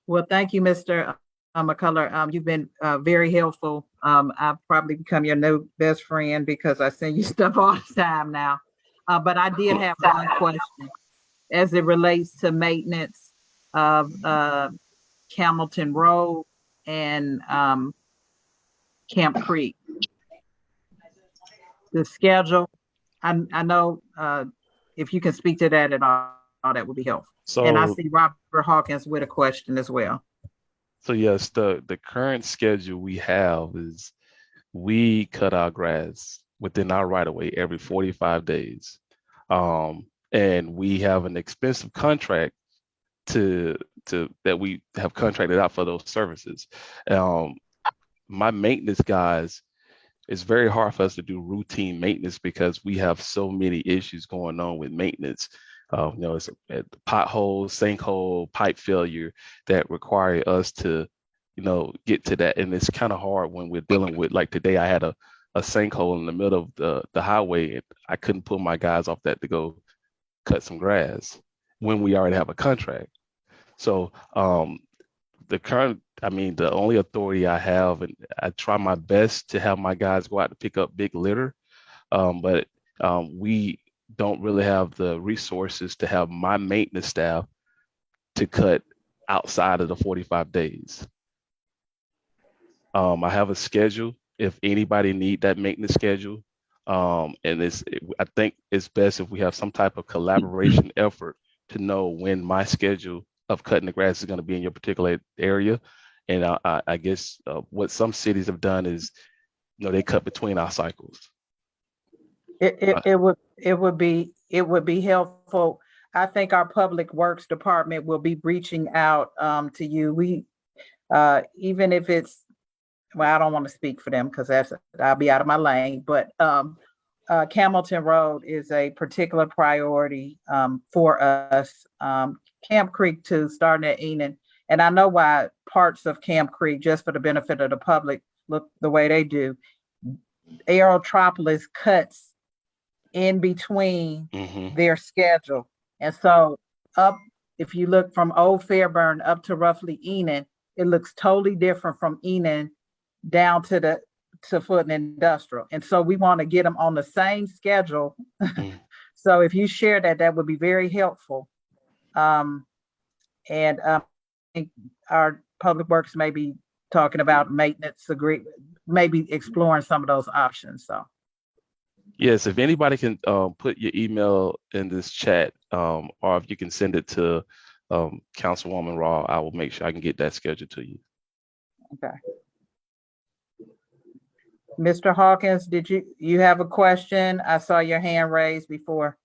Well, thank you, Mr. McCullough. You've been very helpful. I've probably become your new best friend because I send you stuff all the time now. But I did have one question as it relates to maintenance of Campbellton Road and Camp Creek. The schedule, I know if you can speak to that at all, that would be helpful. So, and I see Robert Hawkins with a question as well. So yes, the current schedule we have is we cut our grass within our right of way every 45 days. And we have an expensive contract to that we have contracted out for those services. Um, my maintenance guys, it's very hard for us to do routine maintenance because we have so many issues going on with maintenance. It's potholes, sinkhole, pipe failure that require us to, get to that. And it's kind of hard when we're dealing with, like today, I had a sinkhole in the middle of the highway, and I couldn't pull my guys off that to go cut some grass when we already have a contract. So the only authority I have, and I try my best to have my guys go out to pick up big litter, but we don't really have the resources to have my maintenance staff to cut outside of the 45 days. I have a schedule if anybody need that maintenance schedule. I think it's best if we have some type of collaboration effort to know when my schedule of cutting the grass is going to be in your particular area. And I guess what some cities have done is, they cut between our cycles. It would be helpful. I think our public works department will be reaching out to you. We even if it's, well, I don't want to speak for them because I'll be out of my lane, but Campbellton Road is a particular priority for us. Camp Creek too, starting at Enon. And I know why parts of Camp Creek, just for the benefit of the public, look the way they do. Aerotropolis cuts in between their schedule. And so if you look from Old Fairburn up to roughly Enon, it looks totally different from Enon down to Fulton Industrial. And so we want to get them on the same schedule. So if you share that would be very helpful. I think our public works may be talking about maintenance maybe exploring some of those options. So yes, if anybody can put your email in this chat, or if you can send it to Councilwoman Raw, I will make sure I can get that scheduled to you. Okay. Mr. Hawkins, did you have a question? I saw your hand raised before.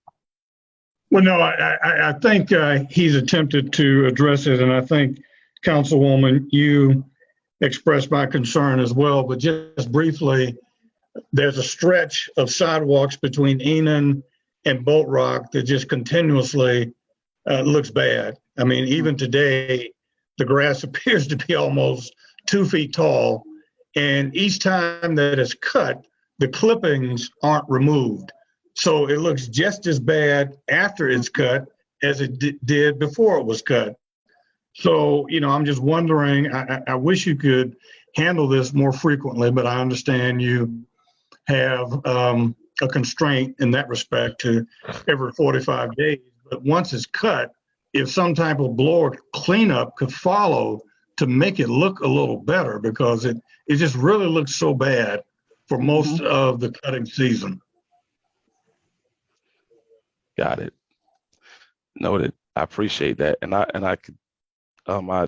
Well, no, I think he's attempted to address it, and I think, Councilwoman, you expressed my concern as well. But just briefly, there's a stretch of sidewalks between Enon and Bolt Rock that just continuously looks bad. I mean, even today, the grass appears to be almost 2 feet tall. And each time that it's cut, the clippings aren't removed. So it looks just as bad after it's cut as it did before it was cut. So, I'm just wondering, I wish you could handle this more frequently, but I understand you have a constraint in that respect to every 45 days. But once it's cut, if some type of blower cleanup could follow to make it look a little better, because it just really looks so bad for most of the cutting season. Got it. Noted. I appreciate that. And I could I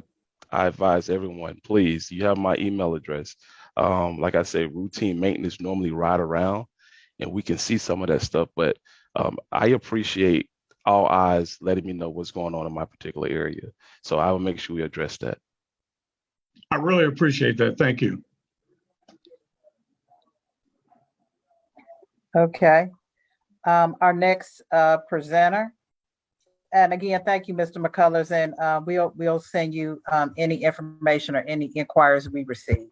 advise everyone, please, you have my email address. Like I say, routine maintenance normally ride around and we can see some of that stuff, but I appreciate all eyes letting me know what's going on in my particular area. So I will make sure we address that. I really appreciate that. Thank you. Okay. Our next presenter. And again, thank you, Mr. McCullers, and we'll send you any information or any inquiries we receive.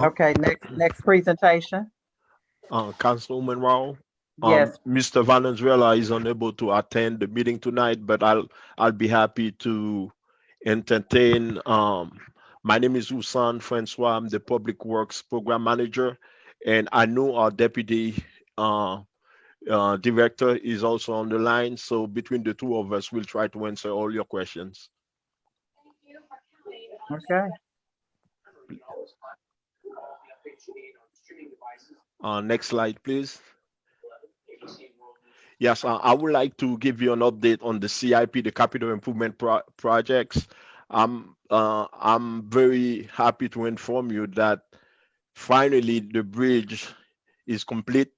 Okay, next presentation. Councilwoman Rao. Yes. Mr. Valenzuela is unable to attend the meeting tonight, but I'll be happy to entertain. My name is Usan Francois. I'm the Public Works Program Manager, and I know our Deputy Director is also on the line. So between the two of us, we'll try to answer all your questions. Okay. Next slide, please. Yes, I would like to give you an update on the CIP, the capital improvement projects. I'm very happy to inform you that finally the bridge is complete.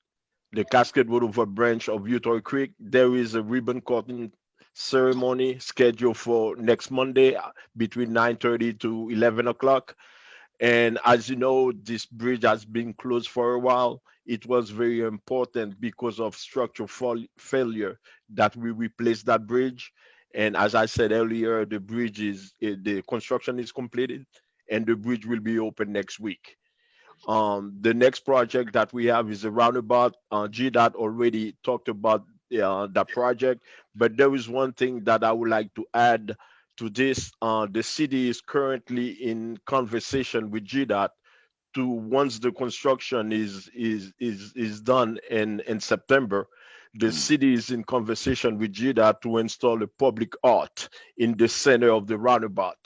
The Cascade Road over branch of Utoy Creek. There is a ribbon cutting ceremony scheduled for next Monday between 9:30 to 11 o'clock. And as you know, this bridge has been closed for a while. It was very important because of structural failure that we replaced that bridge. And as I said earlier, the construction is completed and the bridge will be open next week. The next project that we have is a roundabout. GDOT already talked about that project, but there is one thing that I would like to add to this. The city is currently in conversation with GDOT to, once the construction is done in September, the city is in conversation with GDOT to install a public art in the center of the roundabout.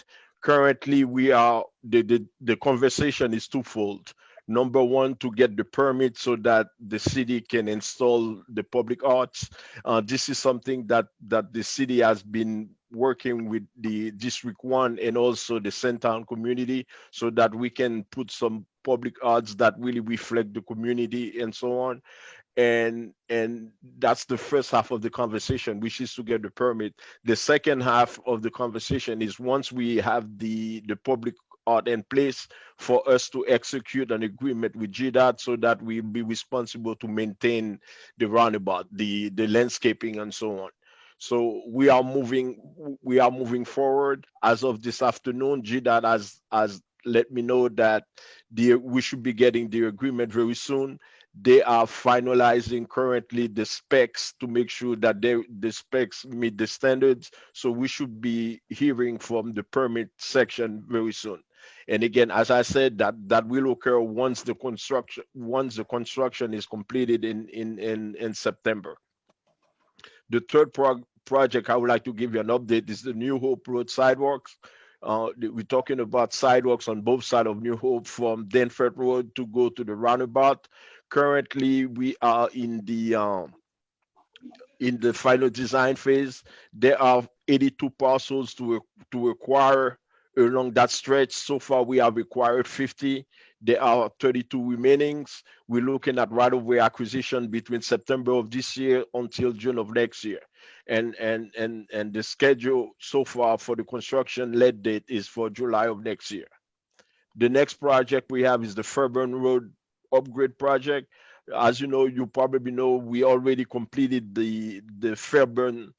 Currently, the conversation is twofold. Number one, to get the permit so that the city can install the public arts. This is something that the city has been working with the District 1 and also the Centtown community so that we can put some public arts that really reflect the community and so on. And that's the first half of the conversation, which is to get the permit. The second half of the conversation is, once we have the public art in place, for us to execute an agreement with GDOT so that we'll be responsible to maintain the roundabout, the landscaping and so on. So we are moving forward. As of this afternoon, GDOT has let me know that we should be getting the agreement very soon. They are finalizing currently the specs to make sure that the specs meet the standards. So we should be hearing from the permit section very soon. And again, as I said, that will occur once the construction is completed in September. The third project I would like to give you an update is the New Hope Road sidewalks. We're talking about sidewalks on both sides of New Hope from Denford Road to go to the roundabout. Currently, we are in the final design phase. There are 82 parcels to acquire along that stretch. So far, we have acquired 50. There are 32 remainings. We're looking at right-of-way acquisition between September of this year until June of next year. And the schedule so far for the construction lead date is for July of next year. The next project we have is the Fairburn Road upgrade project. As you know, you probably know, we already completed the Fairburn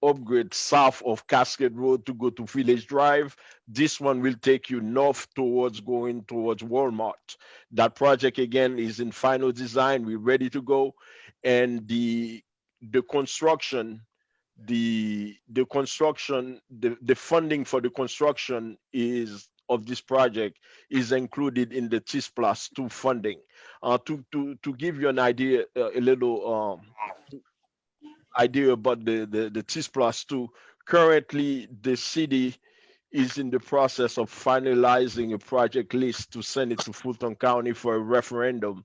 upgrade south of Cascade Road to go to Village Drive. This one will take you north going towards Walmart. That project again is in final design. We're ready to go. And the construction, the funding for the construction of this project is included in the TIS+2 funding. To give you an idea, a little idea about the TIS+2, currently the city is in the process of finalizing a project list to send it to Fulton County for a referendum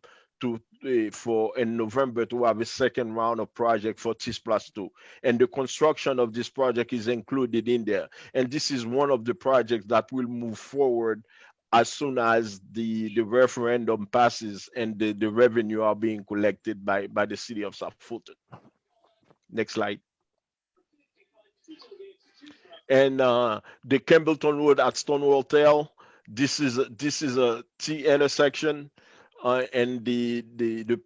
in November to have a second round of project for TIS+2. And the construction of this project is included in there. And this is one of the projects that will move forward as soon as the referendum passes and the revenue are being collected by the city of South Fulton. Next slide. And the Campbellton Road at Stonewall Tail, this is a T intersection. And the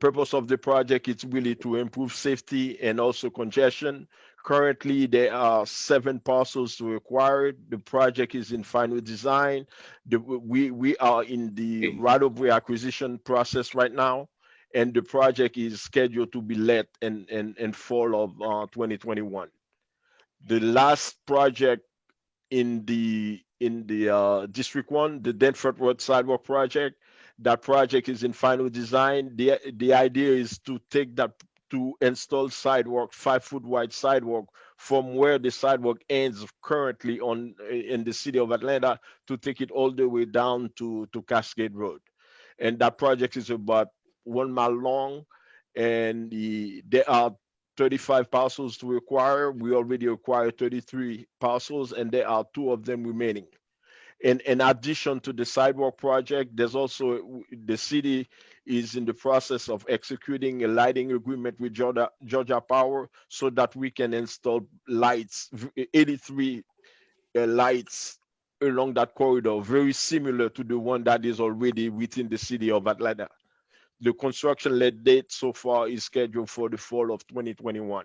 purpose of the project is really to improve safety and also congestion. Currently, there are 7 parcels to acquire. The project is in final design. We are in the right-of-way acquisition process right now, and the project is scheduled to be let in fall of 2021. The last project in the District 1, the Denford Road sidewalk project, that project is in final design. The idea is to install sidewalk, 5-foot wide sidewalk from where the sidewalk ends currently in the city of Atlanta, to take it all the way down to Cascade Road. And that project is about 1 mile long, and there are 35 parcels to acquire. We already acquired 33 parcels, and there are 2 of them remaining. In addition to the sidewalk project, there's also the city is in the process of executing a lighting agreement with Georgia Power so that we can install lights, 83 lights along that corridor, very similar to the one that is already within the city of Atlanta. The construction lead date so far is scheduled for the fall of 2021.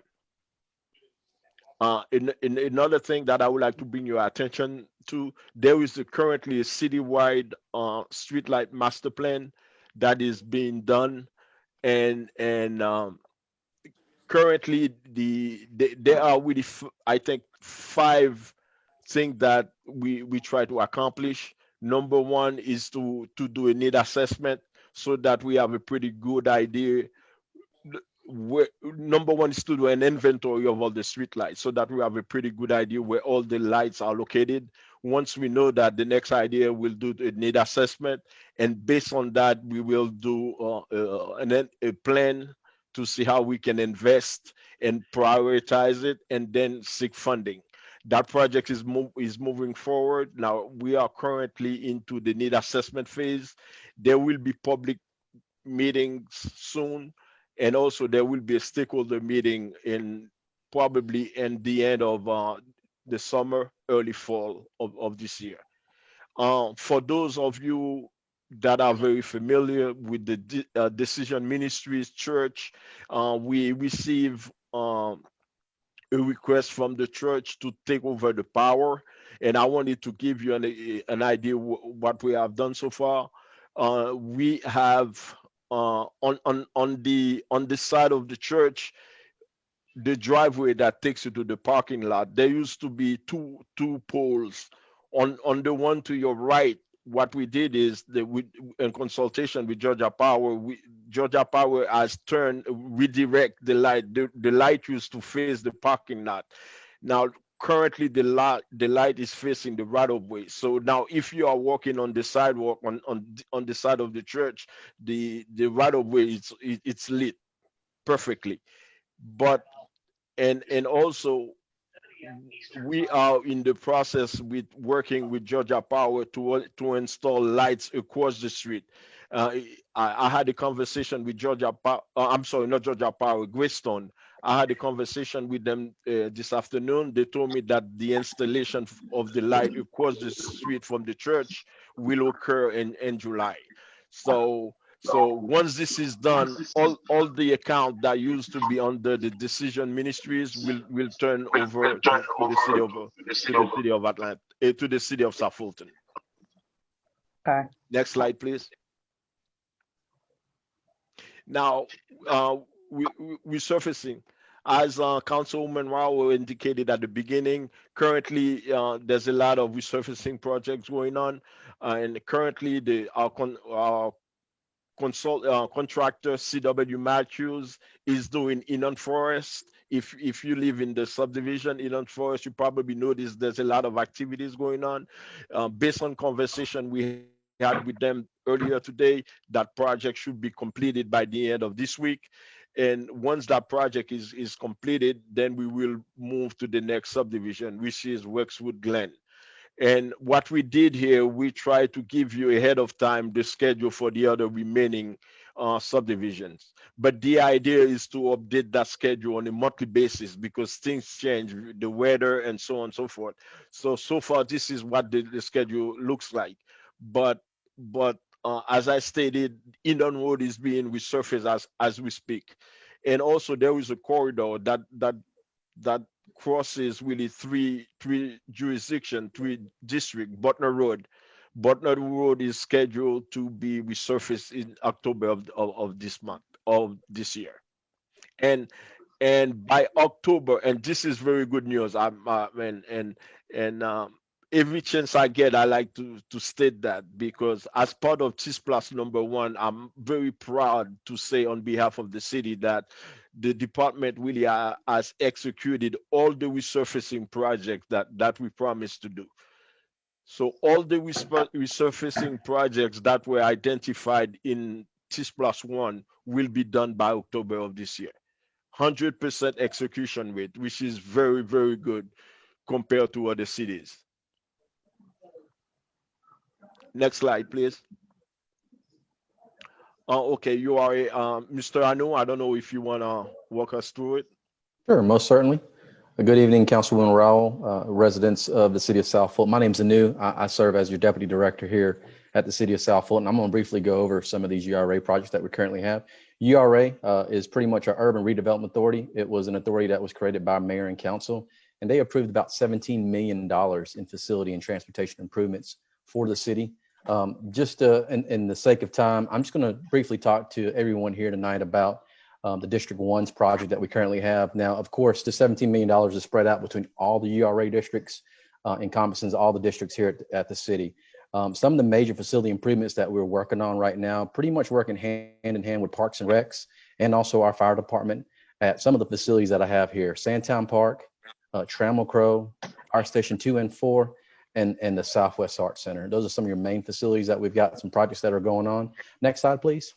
Another thing that I would like to bring your attention to, there is currently a citywide streetlight master plan that is being done, and currently there are really I think 5 things that we try to accomplish. Number 1 is to do a need assessment so that we have a pretty good idea. Number 1 is to do an inventory of all the street lights so that we have a pretty good idea where all the lights are located. Once we know that, the next idea we'll do the need assessment, and based on that we will do a plan to see how we can invest and prioritize it, and then seek funding. That project is moving forward. Now we are currently into the need assessment phase. There will be public meetings soon, and also there will be a stakeholder meeting probably in the end of the summer, early fall of this year. For those of you that are very familiar with the Decision Ministries Church, we receive a request from the church to take over the power, and I wanted to give you an idea what we have done so far. We have on the side of the church, the driveway that takes you to the parking lot, there used to be two poles. On the one to your right, what we did is in consultation with Georgia Power, Georgia Power has redirect the light. The light used to face the parking lot. Now currently the light is facing the right of way. So now if you are walking on the sidewalk on the side of the church, the right of way it's lit perfectly. But and also we are in the process with working with Georgia Power to install lights across the street. I had a conversation with Georgia Power. I'm sorry, not Georgia Power, Greystone. I had a conversation with them this afternoon. They told me that the installation of the light across the street from the church will occur in July. So once this is done, all the account that used to be under the Decision Ministries will turn over to the city of Atlanta, to the city of South Fulton. Okay. Next slide, please. Now, resurfacing. As Councilwoman Rao indicated at the beginning, currently there's a lot of resurfacing projects going on, and currently our contractor CW Matthews is doing Inland Forest. If you live in the subdivision Inland Forest, you probably notice there's a lot of activities going on. Based on conversation we had with them earlier today, that project should be completed by the end of this week. And once that project is completed, then we will move to the next subdivision, which is Wexwood Glen. And what we did here, we tried to give you ahead of time the schedule for the other remaining subdivisions. But the idea is to update that schedule on a monthly basis because things change, the weather and so on and so forth. So far, this is what the schedule looks like. But as I stated, Indian Road is being resurfaced as we speak. And also there is a corridor that crosses really three jurisdictions, 3 districts. Butner Road is scheduled to be resurfaced in October of this year. And by October, and this is very good news, every chance I get, I like to state that, because as part of TISPLAS #1, I'm very proud to say on behalf of the city that the department really has executed all the resurfacing projects that we promised to do. So all the resurfacing projects that were identified in TISPLAS #1 will be done by October of this year. 100% execution rate, which is very, very good compared to other cities. Next slide, please. Okay, you are Mr. Anu. I don't know if you want to walk us through it. Sure, most certainly. Good evening, Councilwoman Rowell, residents of the city of South Fulton. My name's Anu. I serve as your deputy director here at the city of South Fulton. I'm going to briefly go over some of these URA projects that we currently have. URA is pretty much our urban redevelopment authority. It was an authority that was created by mayor and council, and they approved about $17 million in facility and transportation improvements for the city. Just in the sake of time, I'm just going to briefly talk to everyone here tonight about the District 1's project that we currently have. Now, of course, the $17 million is spread out between all the URA districts, encompasses all the districts here at the city. Some of the major facility improvements that we're working on right now, pretty much working hand in hand with Parks and Recs and also our fire department at some of the facilities that I have here: Sandtown Park, Trammell Crow, Fire Station 2 and 4, and the Southwest Arts Center. Those are some of your main facilities that we've got some projects that are going on. Next slide, please.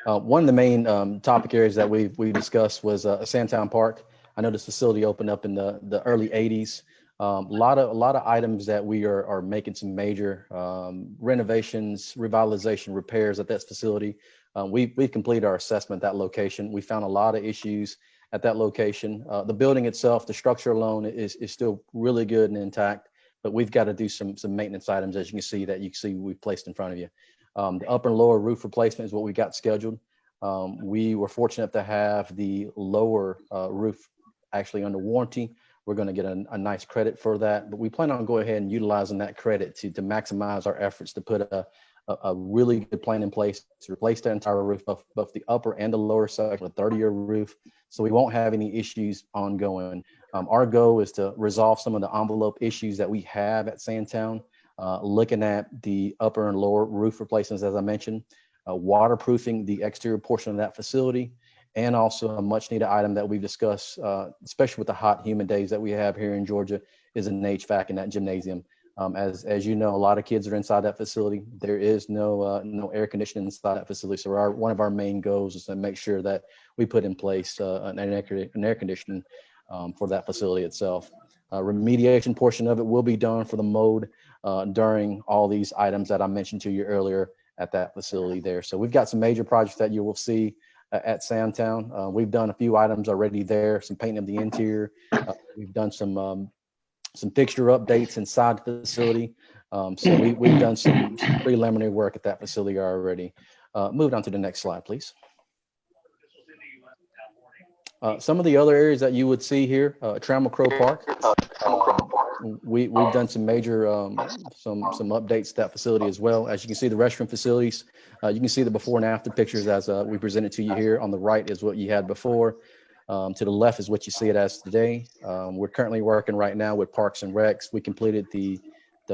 One of the main topic areas that we discussed was Sandtown Park. I know this facility opened up in the early 80s. A lot of items that we are making some major renovations, revitalization, repairs at that facility. We've completed our assessment at that location. We found a lot of issues at that location. The building itself, the structure alone is still really good and intact, but we've got to do some maintenance items, as you can see we've placed in front of you. The upper and lower roof replacement is what we got scheduled. We were fortunate to have the lower roof actually under warranty. We're going to get a nice credit for that, but we plan on going ahead and utilizing that credit to maximize our efforts to put a really good plan in place to replace the entire roof, both the upper and the lower section, a 30-year roof, so we won't have any issues ongoing. Our goal is to resolve some of the envelope issues that we have at Sandtown, looking at the upper and lower roof replacements, as I mentioned, waterproofing the exterior portion of that facility, and also a much needed item that we've discussed, especially with the hot, humid days that we have here in Georgia, is an HVAC in that gymnasium. As you know, a lot of kids are inside that facility. There is no air conditioning inside that facility. So one of our main goals is to make sure that we put in place an air conditioning for that facility itself. Remediation portion of it will be done for the mold during all these items that I mentioned to you earlier at that facility there. So we've got some major projects that you will see at Sandtown. We've done a few items already there, some painting of the interior. We've done some fixture updates inside the facility. So we've done some preliminary work at that facility already. Move on to the next slide, please. Some of the other areas that you would see here, Trammell Crow Park. We've done some major, some updates to that facility as well. As you can see, the restroom facilities, you can see the before and after pictures as we presented to you here. On the right is what you had before. To the left is what you see it as today. We're currently working right now with Parks and Recs. We completed the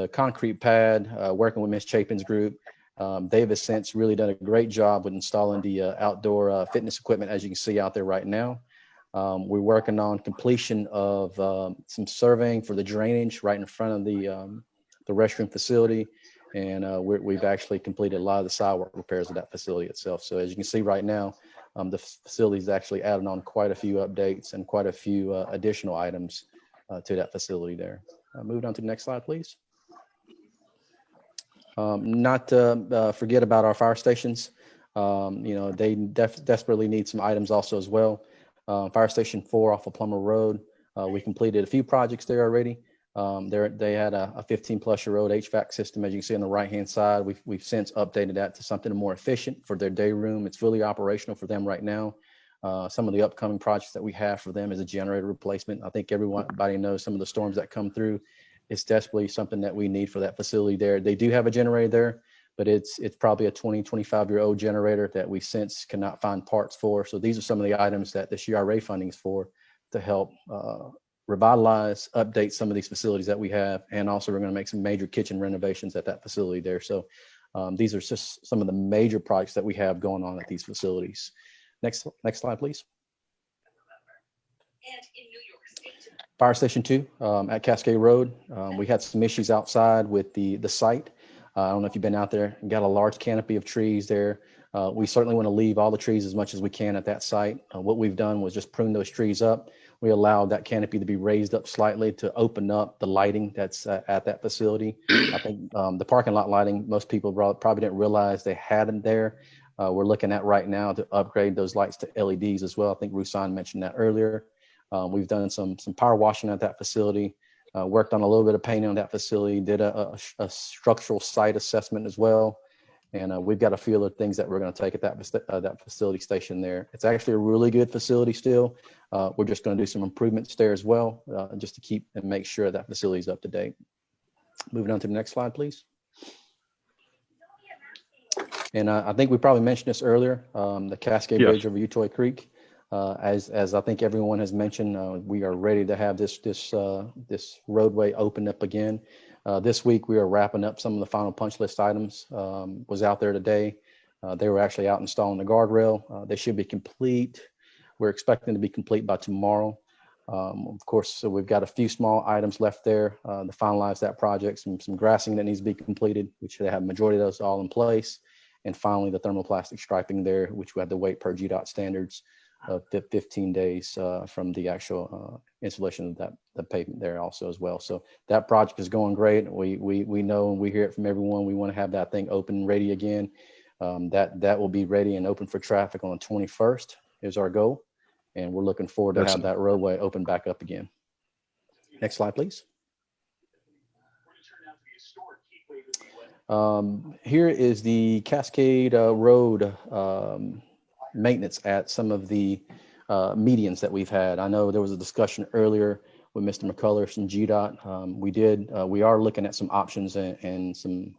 concrete pad, working with Ms. Chapin's group. They've since really done a great job with installing the outdoor fitness equipment, as you can see out there right now. We're working on completion of some surveying for the drainage right in front of the restroom facility. And we've actually completed a lot of the sidewalk repairs of that facility itself. So as you can see right now, the facility is actually adding on quite a few updates and quite a few additional items to that facility there. Moving on to the next slide, please. Not to forget about our fire stations. They desperately need some items also as well. Fire Station 4 off of Plummer Road. We completed a few projects there already. They had a 15-plus-year-old HVAC system, as you can see on the right-hand side. We've since updated that to something more efficient for their day room. It's fully operational for them right now. Some of the upcoming projects that we have for them is a generator replacement. I think everybody knows some of the storms that come through. It's desperately something that we need for that facility there. They do have a generator there, but it's probably a 20, 25-year-old generator that we since cannot find parts for. So these are some of the items that this URA funding is for, to help revitalize, update some of these facilities that we have. And also we're going to make some major kitchen renovations at that facility there. So these are just some of the major projects that we have going on at these facilities. Next slide, please. Fire Station 2 at Cascade Road. We had some issues outside with the site. I don't know if you've been out there. We've got a large canopy of trees there. We certainly want to leave all the trees as much as we can at that site. What we've done was just prune those trees up. We allowed that canopy to be raised up slightly to open up the lighting that's at that facility. I think the parking lot lighting, most people probably didn't realize they had it there. We're looking at right now to upgrade those lights to LEDs as well. I think Rusan mentioned that earlier. We've done some power washing at that facility, worked on a little bit of painting on that facility, did a structural site assessment as well. And we've got a few other things that we're going to take at that facility station there. It's actually a really good facility still. We're just going to do some improvements there as well, just to keep and make sure that facility is up to date. Moving on to the next slide, please. And I think we probably mentioned this earlier, the Cascade Yes. Bridge over Utoy Creek. As I think everyone has mentioned, we are ready to have this roadway open up again. This week, we are wrapping up some of the final punch list items. Was out there today. They were actually out installing the guardrail. They should be complete. We're expecting to be complete by tomorrow. Of course, so we've got a few small items left there to finalize that project. Some grassing that needs to be completed, which they have majority of those all in place. And finally, the thermoplastic striping there, which we had to wait per GDOT standards of 15 days from the actual installation of the pavement there also as well. So that project is going great. We know and we hear it from everyone. We want to have that thing open and ready again. That will be ready and open for traffic on the 21st is our goal. And we're looking forward to have that roadway open back up again. Next slide, please. Here is the Cascade Road maintenance at some of the medians that we've had. I know there was a discussion earlier with Mr. McCullers from GDOT. We are looking at some options and some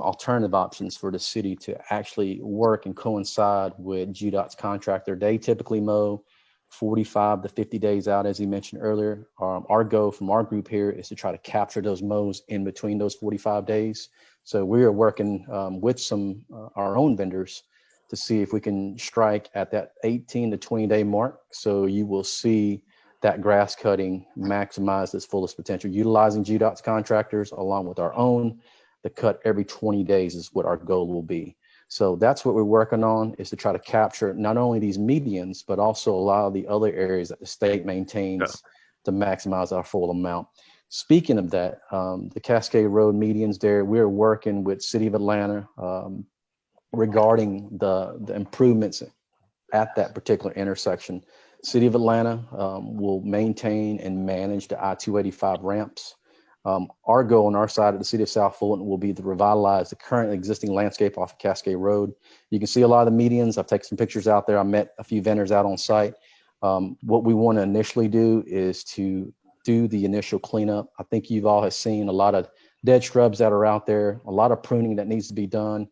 alternative options for the city to actually work and coincide with GDOT's contractor. They typically mow 45 to 50 days out, as he mentioned earlier. Our goal from our group here is to try to capture those mows in between those 45 days. So we are working with some our own vendors to see if we can strike at that 18 to 20 day mark. So you will see that grass cutting maximize its fullest potential, utilizing GDOT's contractors along with our own. The cut every 20 days is what our goal will be. So that's what we're working on, is to try to capture not only these medians, but also a lot of the other areas that the state maintains to maximize our full amount. Speaking of that, the Cascade Road medians there, we're working with City of Atlanta regarding the improvements at that particular intersection. City of Atlanta will maintain and manage the I-285 ramps. Our goal on our side of the city of South Fulton will be to revitalize the current existing landscape off of Cascade Road. You can see a lot of the medians. I've taken some pictures out there. I met a few vendors out on site. What we want to initially do is to do the initial cleanup. I think you've all have seen a lot of dead shrubs that are out there, a lot of pruning that needs to be done,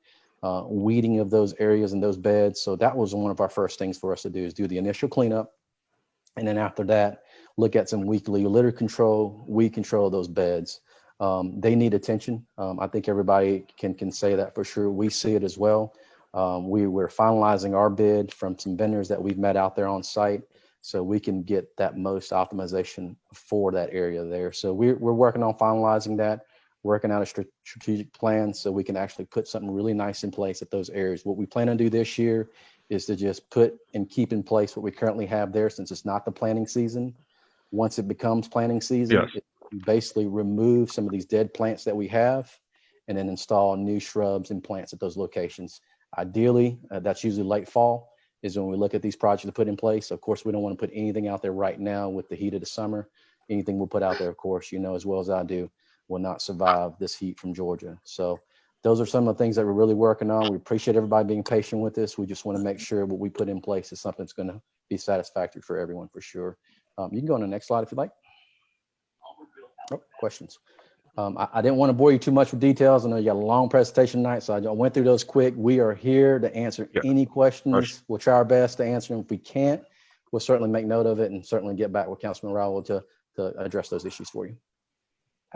weeding of those areas and those beds. So that was one of our first things for us to do, is do the initial cleanup. And then after that, look at some weekly litter control, weed control of those beds. They need attention. I think everybody can say that for sure. We see it as well. We're finalizing our bid from some vendors that we've met out there on site, so we can get that most optimization for that area there. So we're working on finalizing that, working out a strategic plan so we can actually put something really nice in place at those areas. What we plan on do this year is to just put and keep in place what we currently have there, since it's not the planting season. Once it becomes planting season, we basically remove some of these dead plants that we have and then install new shrubs and plants at those locations. Ideally, that's usually late fall is when we look at these projects to put in place. Of course, we don't want to put anything out there right now with the heat of the summer. Anything we'll put out there, of course, you know as well as I do, will not survive this heat from Georgia. So those are some of the things that we're really working on. We appreciate everybody being patient with us. We just want to make sure what we put in place is something that's going to be satisfactory for everyone for sure. You can go on the next slide if you'd like. Oh, questions. I didn't want to bore you too much with details. I know you got a long presentation tonight, so I went through those quick. We are here to answer any questions. We'll try our best to answer them. If we can't, we'll certainly make note of it and certainly get back with Councilman Rowell to address those issues for you.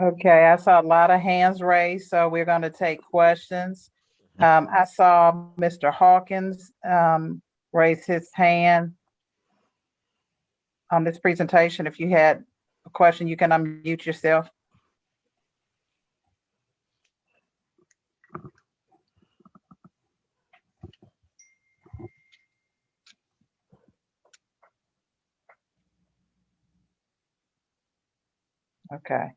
Okay, I saw a lot of hands raised, so we're going to take questions. I saw Mr. Hawkins raise his hand on this presentation. If you had a question, you can unmute yourself. Okay.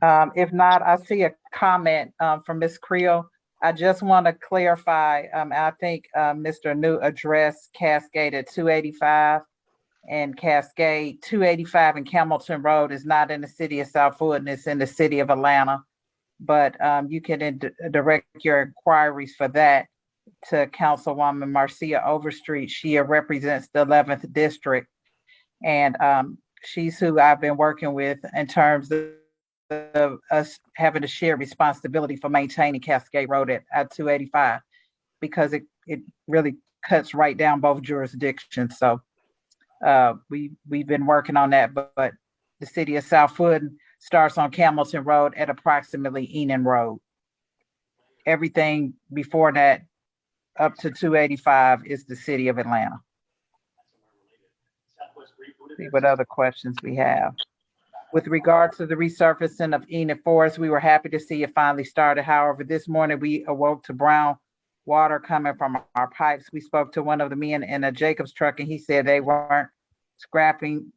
If not, I see a comment from Ms. Creel. I just want to clarify, I think Mr. New addressed Cascade at 285 and Cascade 285 and Camilton Road is not in the city of South Fulton, it's in the city of Atlanta. But you can direct your inquiries for that to Councilwoman Marcia Overstreet. She represents the 11th district, and she's who I've been working with in terms of us having to share responsibility for maintaining Cascade Road at 285, because it really cuts right down both jurisdictions. So we've been working on that, but the city of South Fulton starts on Camilton Road at approximately Enon Road. Everything before that up to 285 is the city of Atlanta. See what other questions we have. With regard to the resurfacing of Enid Forest, we were happy to see it finally started. However, this morning we awoke to brown water coming from our pipes. We spoke to one of the men in a Jacobs truck, and he said they weren't scraping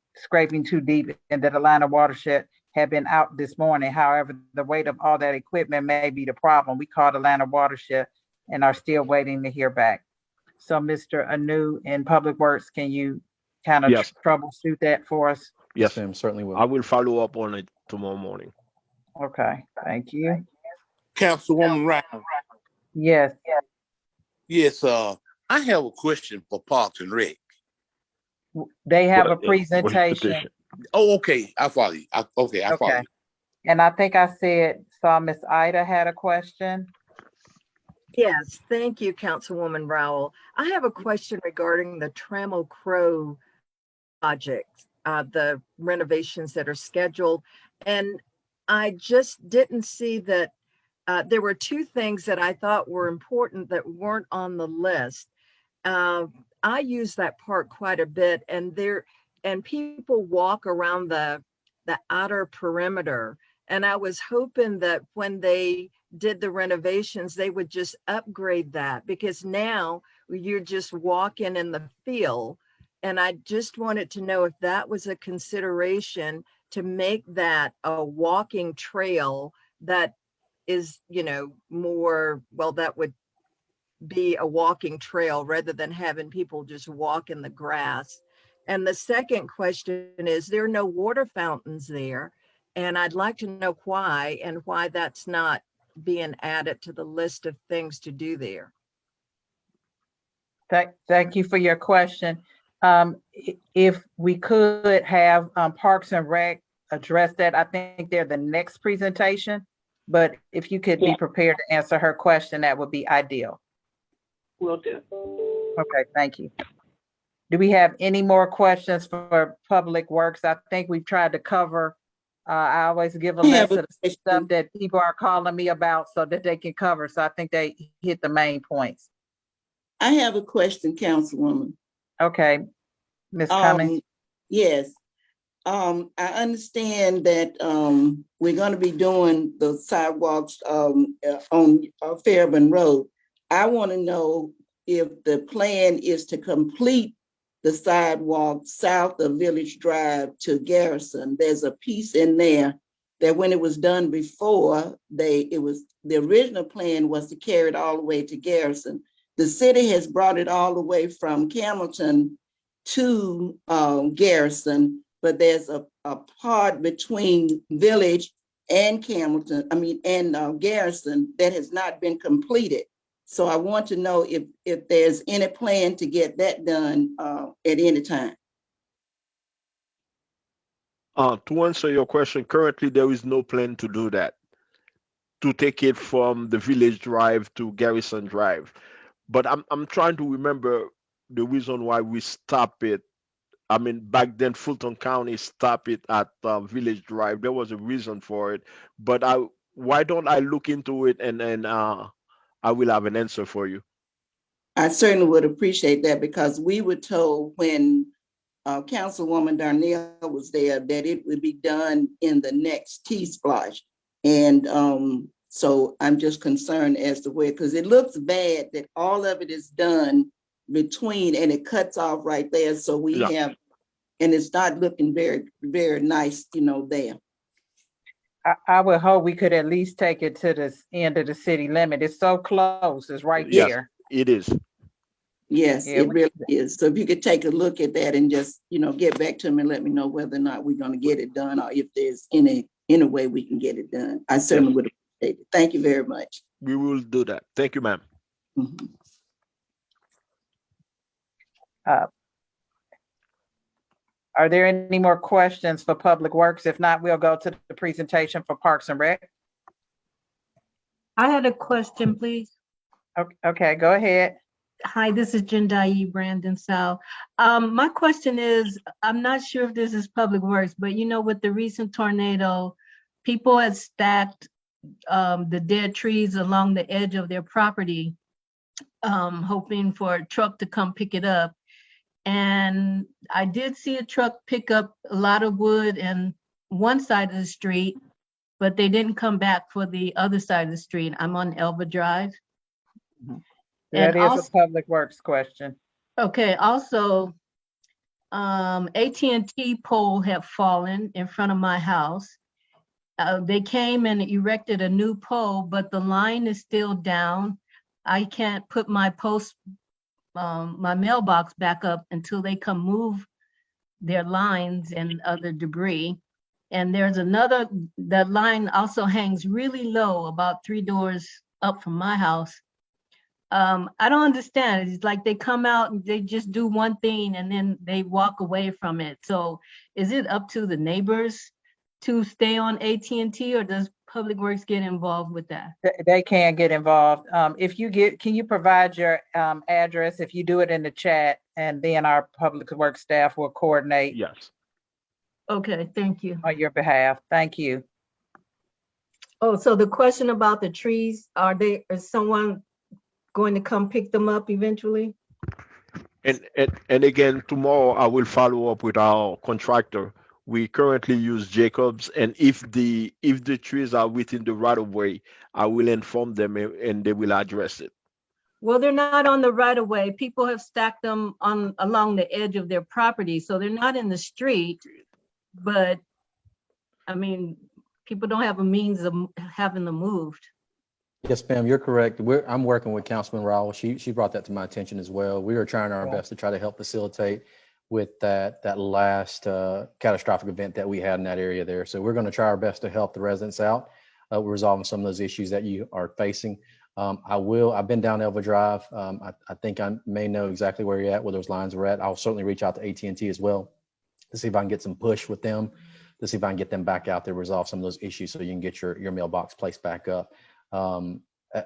too deep and that Atlanta watershed had been out this morning. However, the weight of all that equipment may be the problem. We called Atlanta watershed and are still waiting to hear back. So Mr. Anu in Public Works, can you kind of troubleshoot that for us? Yes, ma'am, certainly will. I will follow up on it tomorrow morning. Okay, thank you. Councilwoman Brown. Yes. Yes, I have a question for Parks and Rec. They have a presentation. Oh, okay. I follow you. I follow you. And I think I saw Miss Ida had a question. Yes, thank you, Councilwoman Rowell. I have a question regarding the Trammell Crow project, the renovations that are scheduled. And I just didn't see that there were two things that I thought were important that weren't on the list. I use that park quite a bit, and people walk around the outer perimeter. And I was hoping that when they did the renovations, they would just upgrade that, because now you're just walking in the field. And I just wanted to know if that was a consideration to make that a walking trail that is, more, well, that would be a walking trail rather than having people just walk in the grass. And the second question is, there are no water fountains there. And I'd like to know why, and why that's not being added to the list of things to do there. Thank you for your question. If we could have Parks and Rec address that, I think they're the next presentation. But if you could be prepared to answer her question, that would be ideal. Will do. Okay, thank you. Do we have any more questions for Public Works? I think we've tried to cover. I always give a list of the stuff that people are calling me about so that they can cover. So I think they hit the main points. I have a question, Councilwoman. Okay, Ms. Cummings. Yes. I understand that we're going to be doing the sidewalks on Fairburn Road. I want to know if the plan is to complete the sidewalk south of Village Drive to Garrison. There's a piece in there that when it was done before, the original plan was to carry it all the way to Garrison. The city has brought it all the way from Camilton to Garrison, but there's a part between Village and Garrison that has not been completed. So I want to know if there's any plan to get that done at any time. To answer your question, currently there is no plan to do that, to take it from the Village Drive to Garrison Drive. But I'm trying to remember the reason why we stop it. I mean, back then Fulton County stopped it at Village Drive. There was a reason for it. But why don't I look into it and I will have an answer for you. I certainly would appreciate that, because we were told when Councilwoman Darnell was there that it would be done in the next T-Splash. And so I'm just concerned as to where, because it looks bad that all of it is done between and it cuts off right there. So we have, and it's not looking very, very nice, there. I would hope we could at least take it to the end of the city limit. It's so close. It's right Yes, there. it is. Yes, Yeah, it really is. So if you could take a look at that and just, get back to me and let me know whether or not we're gonna get it done or if there's any way we can get it done. I certainly would appreciate it. Thank you very much. We will do that. Thank you, ma'am. Mhm. Are there any more questions for Public Works? If not, we'll go to the presentation for Parks and Rec. I had a question, please. Okay, go ahead. Hi, this is Jendai Brandon Sal. My question is, I'm not sure if this is Public Works, but with the recent tornado, people had stacked the dead trees along the edge of their property, hoping for a truck to come pick it up. And I did see a truck pick up a lot of wood in one side of the street, but they didn't come back for the other side of the street. I'm on Elva Drive. That is a Public Works question. Okay, also, AT&T pole have fallen in front of my house. They came and erected a new pole, but the line is still down. I can't put my my mailbox back up until they come move their lines and other debris. And there's another, that line also hangs really low, about 3 doors up from my house. I don't understand. It's like they come out and they just do one thing and then they walk away from it. So is it up to the neighbors to stay on AT&T, or does Public Works get involved with that? They can get involved. Can you provide your address? If you do it in the chat, and then our Public Works staff will coordinate. Yes. Okay, thank you. On your behalf. Thank you. Oh, so the question about the trees, is someone going to come pick them up eventually? And again, tomorrow I will follow up with our contractor. We currently use Jacobs, and if the trees are within the right of way, I will inform them and they will address it. Well, they're not on the right of way. People have stacked them along the edge of their property, so they're not in the street. But I mean, people don't have a means of having them moved. Yes, ma'am, you're correct. I'm working with Councilman Rowell. She brought that to my attention as well. We were trying our best to try to help facilitate with that last catastrophic event that we had in that area there. So we're going to try our best to help the residents out with resolving some of those issues that you are facing. I've been down Elva Drive. I think I may know exactly where you're at, where those lines are at. I'll certainly reach out to AT&T as well to see if I can get some push with them, to see if I can get them back out there, resolve some of those issues so you can get your mailbox placed back up.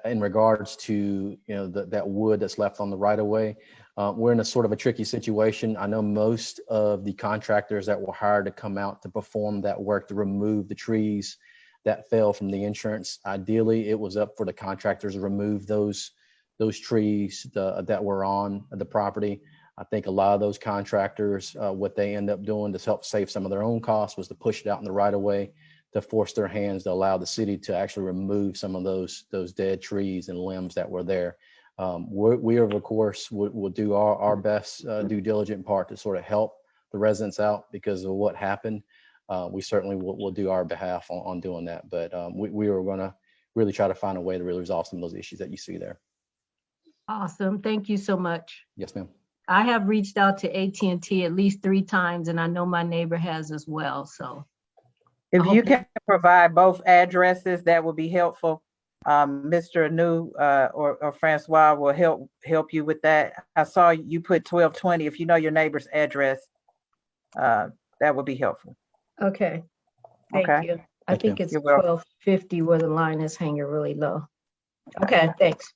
In regards to that wood that's left on the right of way, we're in a sort of a tricky situation. I know most of the contractors that were hired to come out to perform that work to remove the trees that fell from the insurance, ideally it was up for the contractors to remove those trees that were on the property. I think a lot of those contractors, what they end up doing to help save some of their own costs was to push it out in the right of way, to force their hands to allow the city to actually remove some of those dead trees and limbs that were there. We of course will do our best due diligent part to sort of help the residents out because of what happened. We certainly will do our behalf on doing that, but we are going to really try to find a way to really resolve some of those issues that you see there. Awesome, thank you so much. Yes, ma'am. I have reached out to AT&T at least 3 times, and I know my neighbor has as well, so. If you can provide both addresses, that would be helpful. Mr. Anu or Francois will help you with that. I saw you put 1220. If you know your neighbor's address, that would be helpful. Okay, thank you. I think it's 1250 where the line is hanging really low. Okay, thanks.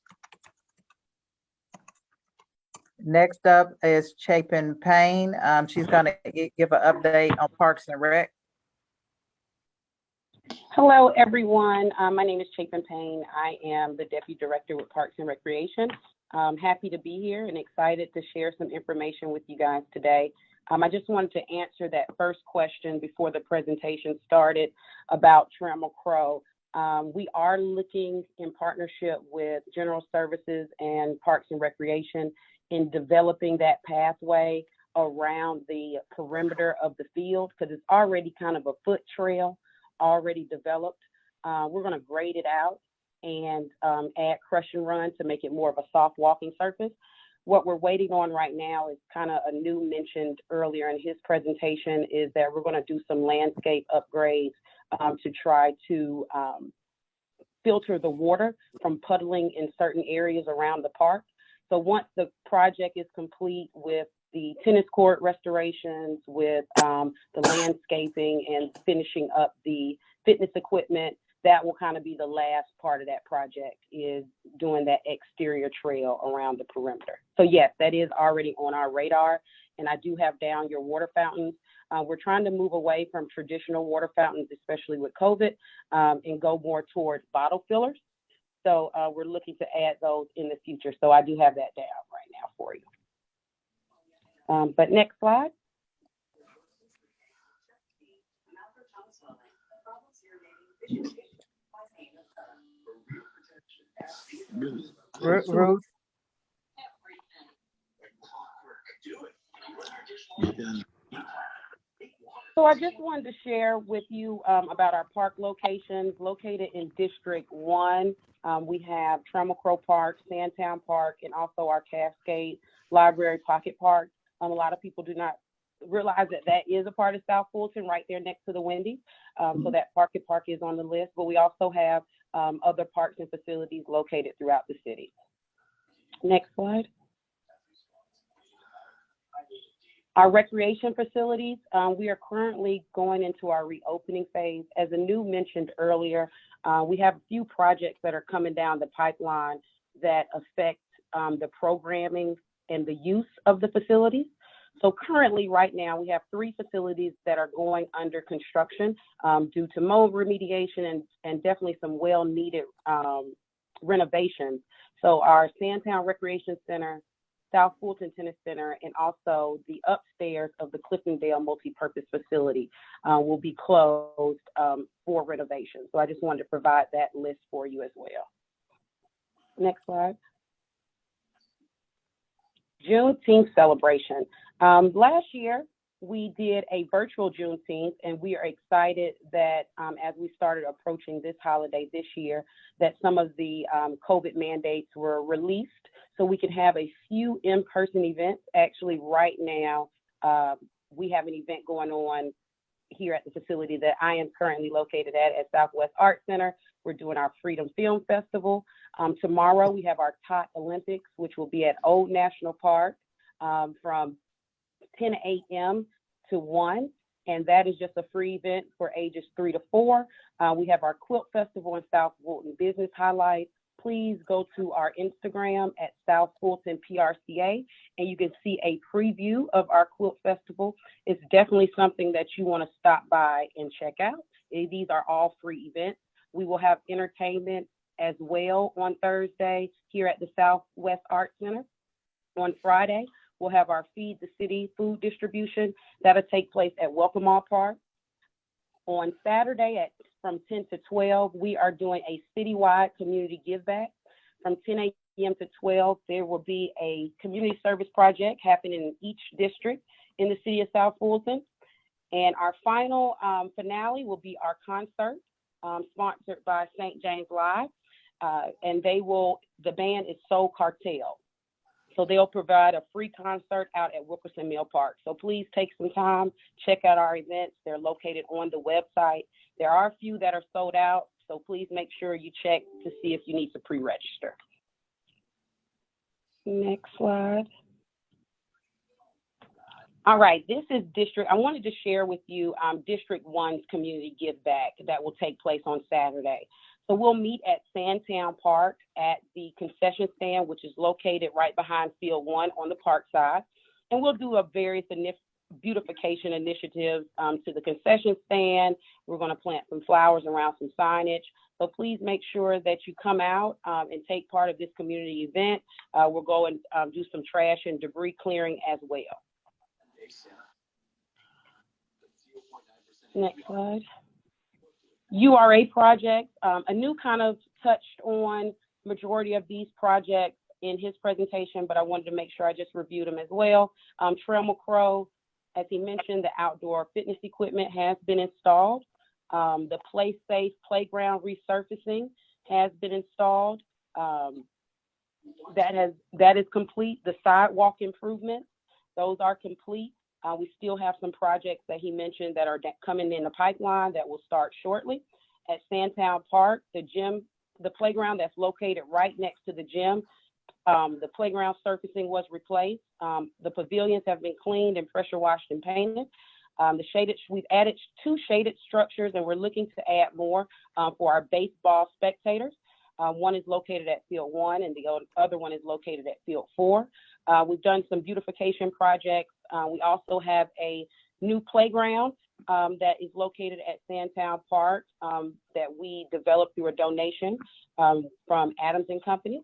Next up is Chapin Payne. She's gonna give an update on Parks and Rec. Hello, everyone. My name is Chapin Payne. I am the Deputy Director with Parks and Recreation. I'm happy to be here and excited to share some information with you guys today. I just wanted to answer that first question before the presentation started about Trammell Crow. We are looking in partnership with General Services and Parks and Recreation in developing that pathway around the perimeter of the field, because it's already kind of a foot trail already developed. We're going to grade it out and add crush and run to make it more of a soft walking surface. What we're waiting on right now is kind of a new mentioned earlier in his presentation, is that we're going to do some landscape upgrades to try to filter the water from puddling in certain areas around the park. So once the project is complete with the tennis court restorations, with the landscaping and finishing up the fitness equipment, that will kind of be the last part of that project, is doing that exterior trail around the perimeter. So yes, that is already on our radar. And I do have down your water fountains. We're trying to move away from traditional water fountains, especially with COVID, and go more towards bottle fillers. So we're looking to add those in the future. So I do have that down right now for you. But next slide. Ruth. So I just wanted to share with you about our park locations located in District 1. We have Trammell Crow Park, Sandtown Park, and also our Cascade Library Pocket Park. A lot of people do not realize that that is a part of South Fulton, right there next to the Wendy's. So that Pocket Park is on the list, but we also have other parks and facilities located throughout the city. Next slide. Our recreation facilities, we are currently going into our reopening phase. As Anu mentioned earlier, we have a few projects that are coming down the pipeline that affect the programming and the use of the facilities. So currently, right now, we have 3 facilities that are going under construction due to mold remediation and definitely some well-needed renovations. So our Sandtown Recreation Center, South Fulton Tennis Center, and also the upstairs of the Cliftondale multipurpose facility will be closed for renovation. So I just wanted to provide that list for you as well. Next slide. Juneteenth celebration. Last year, we did a virtual Juneteenth, and we are excited that as we started approaching this holiday this year, that some of the COVID mandates were released so we can have a few in-person events. Actually, right now, we have an event going on here at the facility that I am currently located at Southwest Art Center. We're doing our Freedom Film Festival. Tomorrow, we have our Tot Olympics, which will be at Old National Park from 10 a.m. to 1, and that is just a free event for ages 3 to 4. We have our Quilt Festival and South Fulton Business Highlights. Please go to our Instagram at South Fulton PRCA, and you can see a preview of our Quilt Festival. It's definitely something that you want to stop by and check out. These are all free events. We will have entertainment as well on Thursday here at the Southwest Art Center. On Friday, we'll have our Feed the City food distribution. That'll take place at Welcome All Park. On Saturday from 10 to 12, we are doing a citywide community give back. From 10 a.m. to 12, there will be a community service project happening in each district in the city of South Fulton. And our final finale will be our concert sponsored by St. James Live. And the band is Soul Cartel. So they'll provide a free concert out at Wilkerson Mill Park. So please take some time, check out our events. They're located on the website. There are a few that are sold out, so please make sure you check to see if you need to pre-register. Next slide. All right, this is I wanted to share with you District 1's community give back that will take place on Saturday. So we'll meet at Sandtown Park at the concession stand, which is located right behind Field 1 on the park side. And we'll do a various beautification initiatives to the concession stand. We're going to plant some flowers around some signage. So please make sure that you come out and take part of this community event. We'll go and do some trash and debris clearing as well. Next slide. URA project. Anu kind of touched on majority of these projects in his presentation, but I wanted to make sure I just reviewed them as well. Trammell Crow, as he mentioned, the outdoor fitness equipment has been installed. The Play Safe playground resurfacing has been installed. That is complete. The sidewalk improvements, those are complete. We still have some projects that he mentioned that are coming in the pipeline that will start shortly. At Sandtown Park, the gym, the playground that's located right next to the gym, the playground surfacing was replaced. The pavilions have been cleaned and pressure washed and painted. We've added 2 shaded structures, and we're looking to add more for our baseball spectators. One is located at Field 1 and the other one is located at Field 4. We've done some beautification projects. We also have a new playground that is located at Sandtown Park that we developed through a donation from Adams and Company.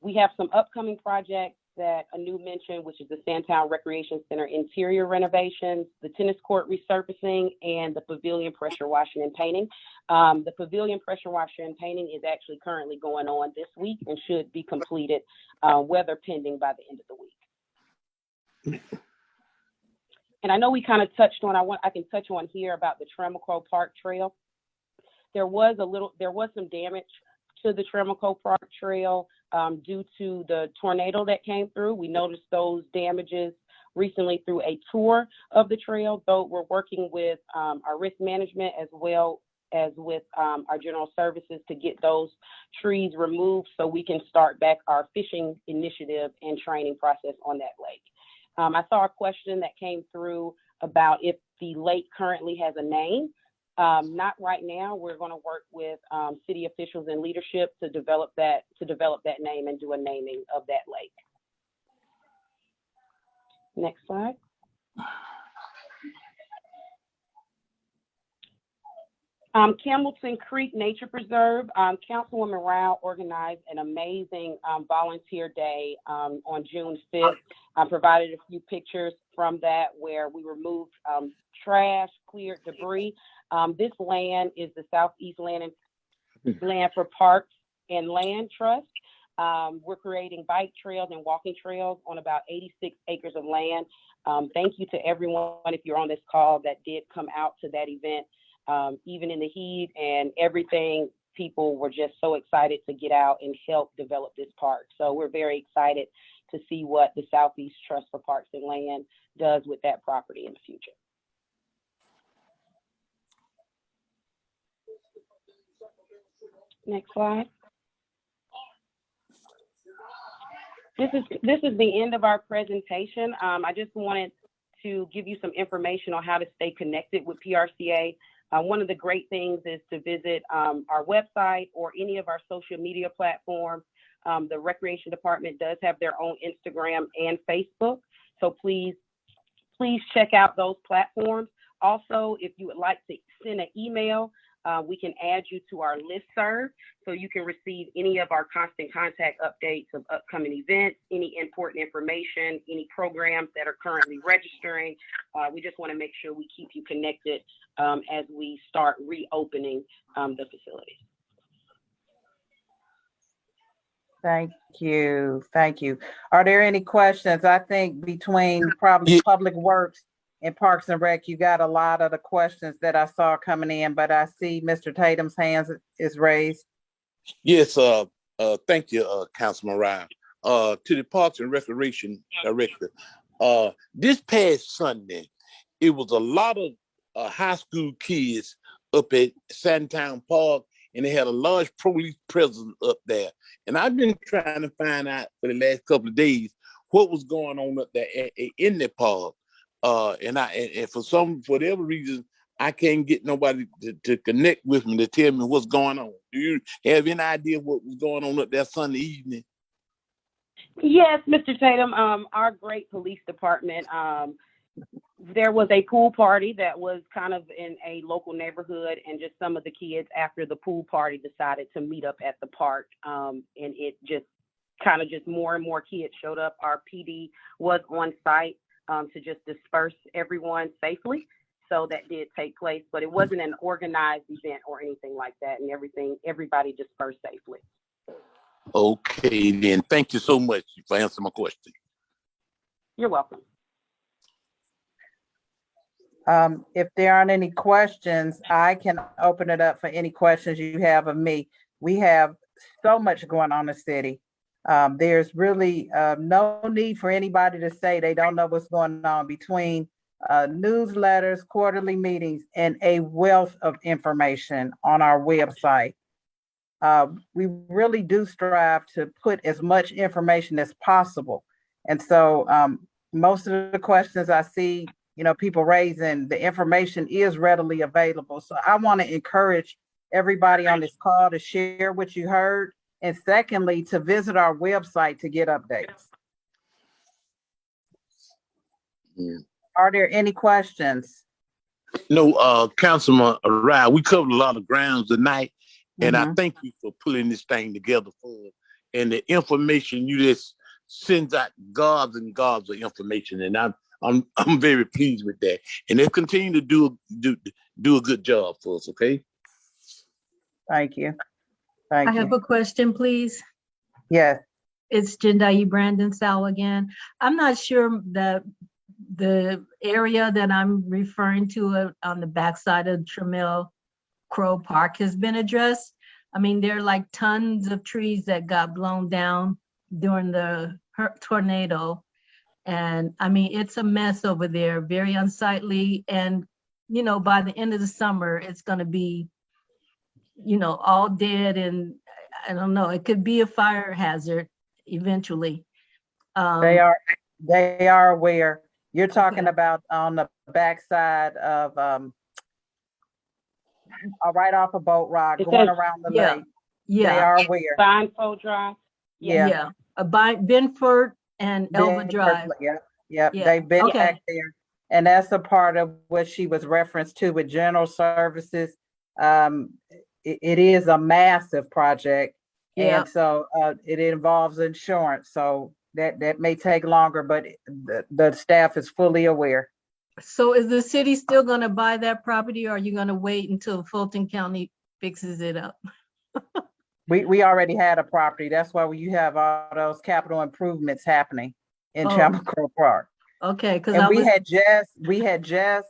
We have some upcoming projects that Anu mentioned, which is the Sandtown Recreation Center interior renovations, the tennis court resurfacing, and the pavilion pressure washing and painting. The pavilion pressure washing and painting is actually currently going on this week and should be completed, weather pending, by the end of the week. And I know we kind of touched on, I can touch on here about the Tramico Park Trail. There was some damage to the Tramico Park Trail due to the tornado that came through. We noticed those damages recently through a tour of the trail, though we're working with our risk management as well as with our general services to get those trees removed so we can start back our fishing initiative and training process on that lake. I saw a question that came through about if the lake currently has a name. Not right now. We're going to work with city officials and leadership to develop that name and do a naming of that lake. Next slide. Campbellton Creek Nature Preserve, Councilwoman Rao organized an amazing volunteer day on June 5th. I provided a few pictures from that where we removed trash, cleared debris. This land is the Southeast Land for Parks and Land Trust. We're creating bike trails and walking trails on about 86 acres of land. Thank you to everyone, if you're on this call, that did come out to that event. Even in the heat and everything, people were just so excited to get out and help develop this park. So we're very excited to see what the Southeast Trust for Parks and Land does with that property in the future. Next slide. This is the end of our presentation. I just wanted to give you some information on how to stay connected with PRCA. One of the great things is to visit our website or any of our social media platforms. The Recreation Department does have their own Instagram and Facebook, so please check out those platforms. Also, if you would like to send an email, we can add you to our listserv so you can receive any of our constant contact updates of upcoming events, any important information, any programs that are currently registering. We just want to make sure we keep you connected as we start reopening the facilities. Thank you. Thank you. Are there any questions? I think between probably Public Works and Parks and Rec, you got a lot of the questions that I saw coming in, but I see Mr. Tatum's hands is raised. Yes, thank you, Councilman Ryan. To the Parks and Recreation Director, this past Sunday, it was a lot of high school kids up at Sandtown Park, and they had a large police presence up there. And I've been trying to find out for the last couple of days what was going on up there in the park. And for whatever reason, I can't get nobody to connect with me to tell me what's going on. Do you have any idea what was going on up there Sunday evening? Yes, Mr. Tatum, our great police department, there was a pool party that was kind of in a local neighborhood, and just some of the kids after the pool party decided to meet up at the park, and it just more and more kids showed up. Our PD was on site to just disperse everyone safely. So that did take place, but it wasn't an organized event or anything like that, and everybody dispersed safely. Okay, then. Thank you so much for answering my question. You're welcome. If there aren't any questions, I can open it up for any questions you have of me. We have so much going on in the city. There's really no need for anybody to say they don't know what's going on between newsletters, quarterly meetings, and a wealth of information on our website. We really do strive to put as much information as possible. And so most of the questions I see, people raising, the information is readily available. So I want to encourage everybody on this call to share what you heard. And secondly, to visit our website to get updates. Are there any questions? No, Councilman Rye, we covered a lot of grounds tonight. And I thank you for pulling this thing together for us. And the information you just sends out gobs and gobs of information. And I'm very pleased with that. And they'll continue to do a good job for us, okay? Thank you. Thank I you. have a question, please. Yes. It's Jendai Brandon Sal again. I'm not sure that the area that I'm referring to on the backside of Trammell Crow Park has been addressed. I mean, there are like tons of trees that got blown down during the tornado. And I mean, it's a mess over there, very unsightly. And, by the end of the summer, it's going to be, all dead. And I don't know, it could be a fire hazard eventually. They are aware. You're talking about on the backside of right off of Boat Rock, going around the lake. Yeah. They are aware. Bindfold Drive. Yeah. Benford and Elva Drive. Yeah. They've been back there. And that's a part of what she was referenced to with general services. It is a massive project. Yeah. And so it involves insurance. So that may take longer, but the staff is fully aware. So is the city still going to buy that property, or are you going to wait until Fulton County fixes it up? We already had a property. That's why you have all those capital improvements happening in Trammell Crow Park. Okay, because we had just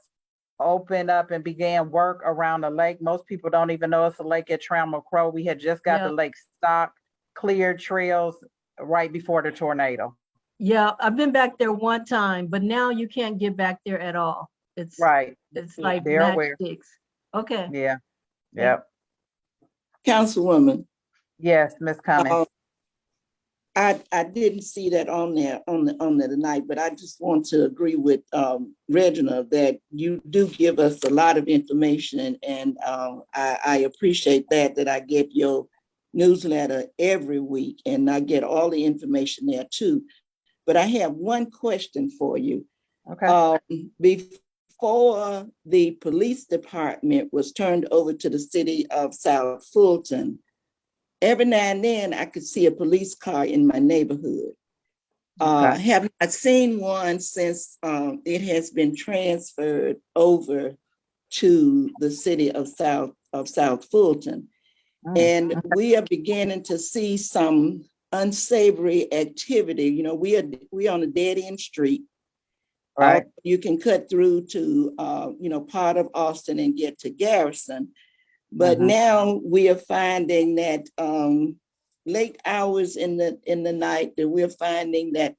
opened up and began work around the lake. Most people don't even know it's a lake at Trammell Crow. We had just got the lake stocked, cleared trails right before the tornado. Yeah, I've been back there one time, but now you can't get back there at all. It's right. It's like they're aware. matchsticks. Okay. Yeah. Yep. Councilwoman. Yes, Ms. Cummings. I didn't see that on there tonight, but I just want to agree with Reginald that you do give us a lot of information, and I appreciate that I get your newsletter every week, and I get all the information there too. But I have one question for you. Okay. Before the police department was turned over to the city of South Fulton, every now and then I could see a police car in my neighborhood. Have not seen one since it has been transferred over to the city of South Fulton. And we are beginning to see some unsavory activity. We on a dead end street. Right. You can cut through to part of Austin and get to Garrison. But now we are finding that late hours in the night, that we're finding that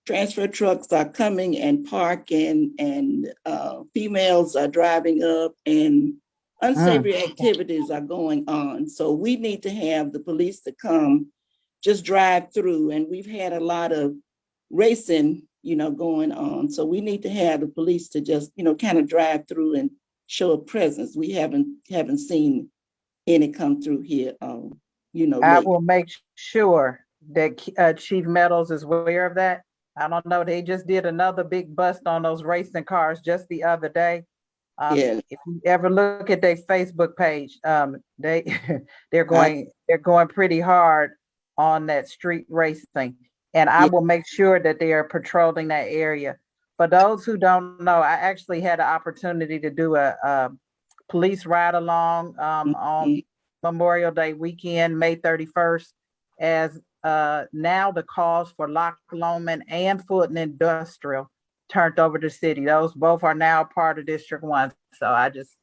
transfer trucks are coming and parking, and females are driving up, and unsavory activities are going on. So we need to have the police to come, just drive through. And we've had a lot of racing, going on. So we need to have the police to just, kind of drive through and show a presence. We haven't seen any come through here. I will make sure that Chief Meadows is aware of that. I don't know. They just did another big bust on those racing cars just the other day. If you ever look at their Facebook page, they're going pretty hard on that street racing, and I will make sure that they are patrolling that area. For those who don't know, I actually had an opportunity to do a police ride along on Memorial Day weekend, May 31st, as now the calls for Loch Lomond and Fulton Industrial turned over to the city. Those both are now part of District 1. So I just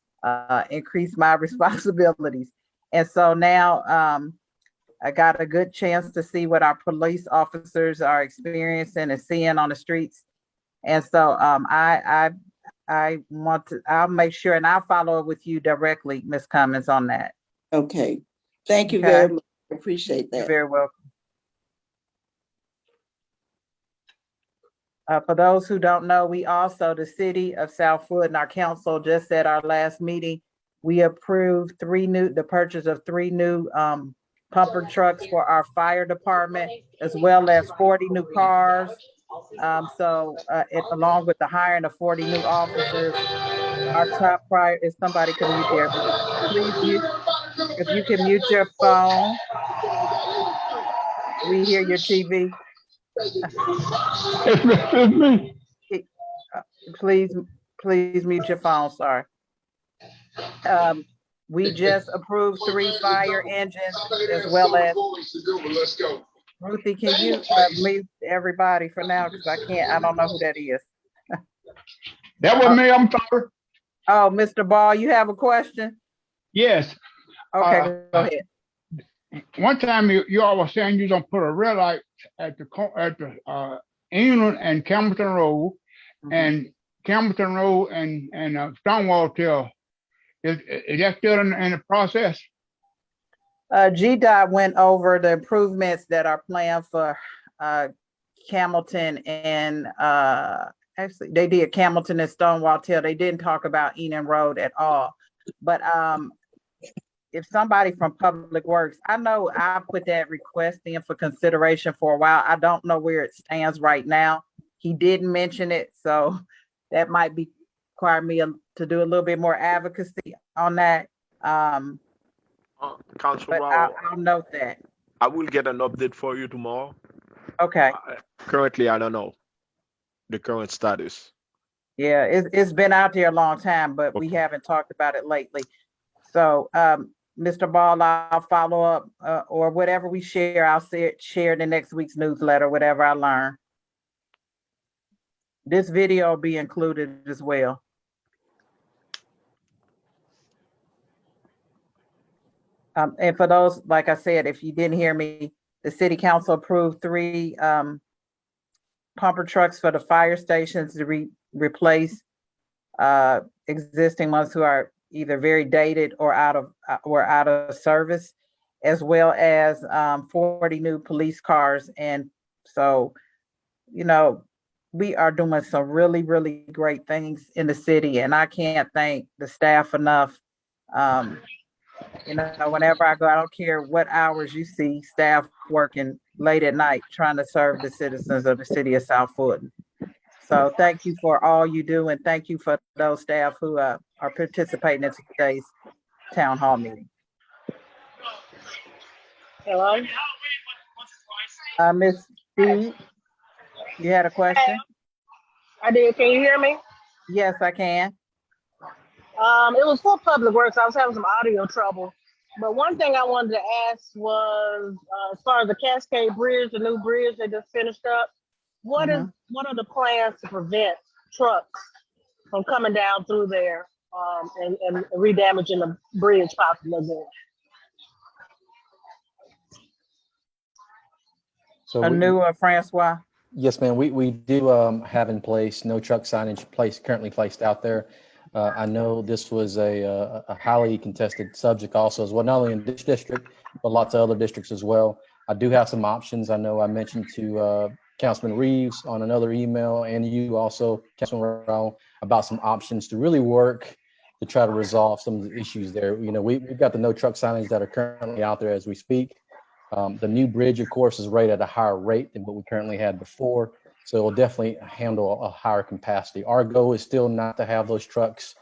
increased my responsibilities. And so now I got a good chance to see what our police officers are experiencing and seeing on the streets. And so I'll make sure, and I'll follow up with you directly, Ms. Cummins, on that. Okay. Thank you Okay. very much. I appreciate You're that. very welcome. For those who don't know, we also, the city of South Fulton, our council just at our last meeting, we approved the purchase of 3 new pumper trucks for our fire department, as well as 40 new cars. Along with the hiring of 40 new officers, our top priority is somebody can mute there. Please mute, if you can mute your phone. We hear your TV. Please mute your phone, sorry. We just approved 3 fire engines as well as. Ruthie, can you mute everybody for now? Because I don't know who that is. That was me, I'm sorry. Oh, Mr. Ball, you have a question? Yes. Okay, go ahead. One time you all were saying you're gonna put a red light at the England and Campbellton Road, and Campbellton Road and Stonewall Hill. Is that still in the process? GDOT went over the improvements that are planned for Campbellton and actually they did Campbellton and Stonewall Hill. They didn't talk about Enon Road at all. But if somebody from Public Works, I know I put that request in for consideration for a while. I don't know where it stands right now. He didn't mention it, so that might require me to do a little bit more advocacy on that. Councilor, I'll note that. I will get an update for you tomorrow. Okay. Currently, I don't know the current status. Yeah, it's been out there a long time, but we haven't talked about it lately. So, Mr. Ball, I'll follow up or whatever we share, I'll share in the next week's newsletter, whatever I learn. This video will be included as well. And for those, like I said, if you didn't hear me, the city council approved 3 pumper trucks for the fire stations to replace existing ones who are either very dated or out of service, as well as 40 new police cars. And so, we are doing some really, really great things in the city, and I can't thank the staff enough. Whenever I go, I don't care what hours you see staff working late at night trying to serve the citizens of the city of South Fulton. So thank you for all you do, and thank you for those staff who are participating in today's town hall meeting. Hello? Ms. Steve, you had a question? I did. Can you hear me? Yes, I can. It was for Public Works. I was having some audio trouble. But one thing I wanted to ask was, as far as the Cascade Bridge, the new bridge they just finished up, what are the plans to prevent trucks from coming down through there and re-damaging the bridge possibly again? So Francois? Yes, ma'am. We do have in place no truck signage currently placed out there. I know this was a highly contested subject also as well, not only in this district, but lots of other districts as well. I do have some options. I know I mentioned to Councilman Reeves on another email, and you also, Councilman Rao, about some options to really work to try to resolve some of the issues there. We've got the no truck signage that are currently out there as we speak. The new bridge, of course, is rated at a higher rate than what we currently had before. So it will definitely handle a higher capacity. Our goal is still not to have those trucks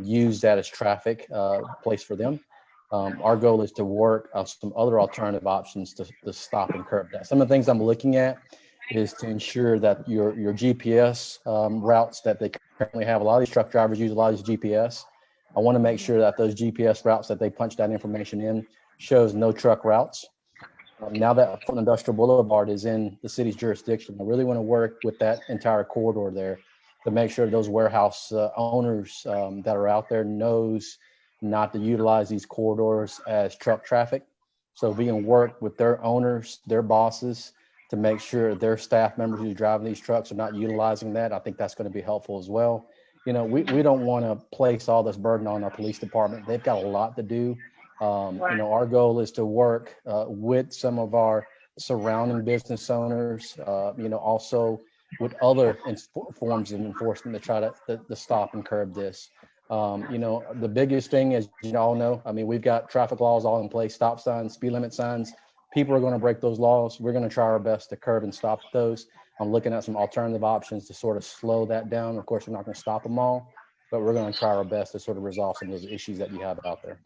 used as traffic place for them. Our goal is to work on some other alternative options to stop and curb that. Some of the things I'm looking at is to ensure that your GPS routes that they currently have, a lot of these truck drivers use a lot of these GPS. I want to make sure that those GPS routes that they punch that information in shows no truck routes. Now that Fulton Industrial Boulevard is in the city's jurisdiction, I really want to work with that entire corridor there to make sure those warehouse owners that are out there knows not to utilize these corridors as truck traffic. So we can work with their owners, their bosses, to make sure their staff members who are driving these trucks are not utilizing that. I think that's going to be helpful as well. You know, we don't want to place all this burden on our police department. They've got a lot to do. You know, our goal is to work with some of our surrounding business owners, you know, also with other forms of enforcement to try to stop and curb this. You know, the biggest thing, as you all know, I mean, we've got traffic laws all in place, stop signs, speed limit signs. People are going to break those laws. We're going to try our best to curb and stop those. I'm looking at some alternative options to sort of slow that down. Of course, we're not going to stop them all, but we're going to try our best to sort of resolve some of those issues that you have out there.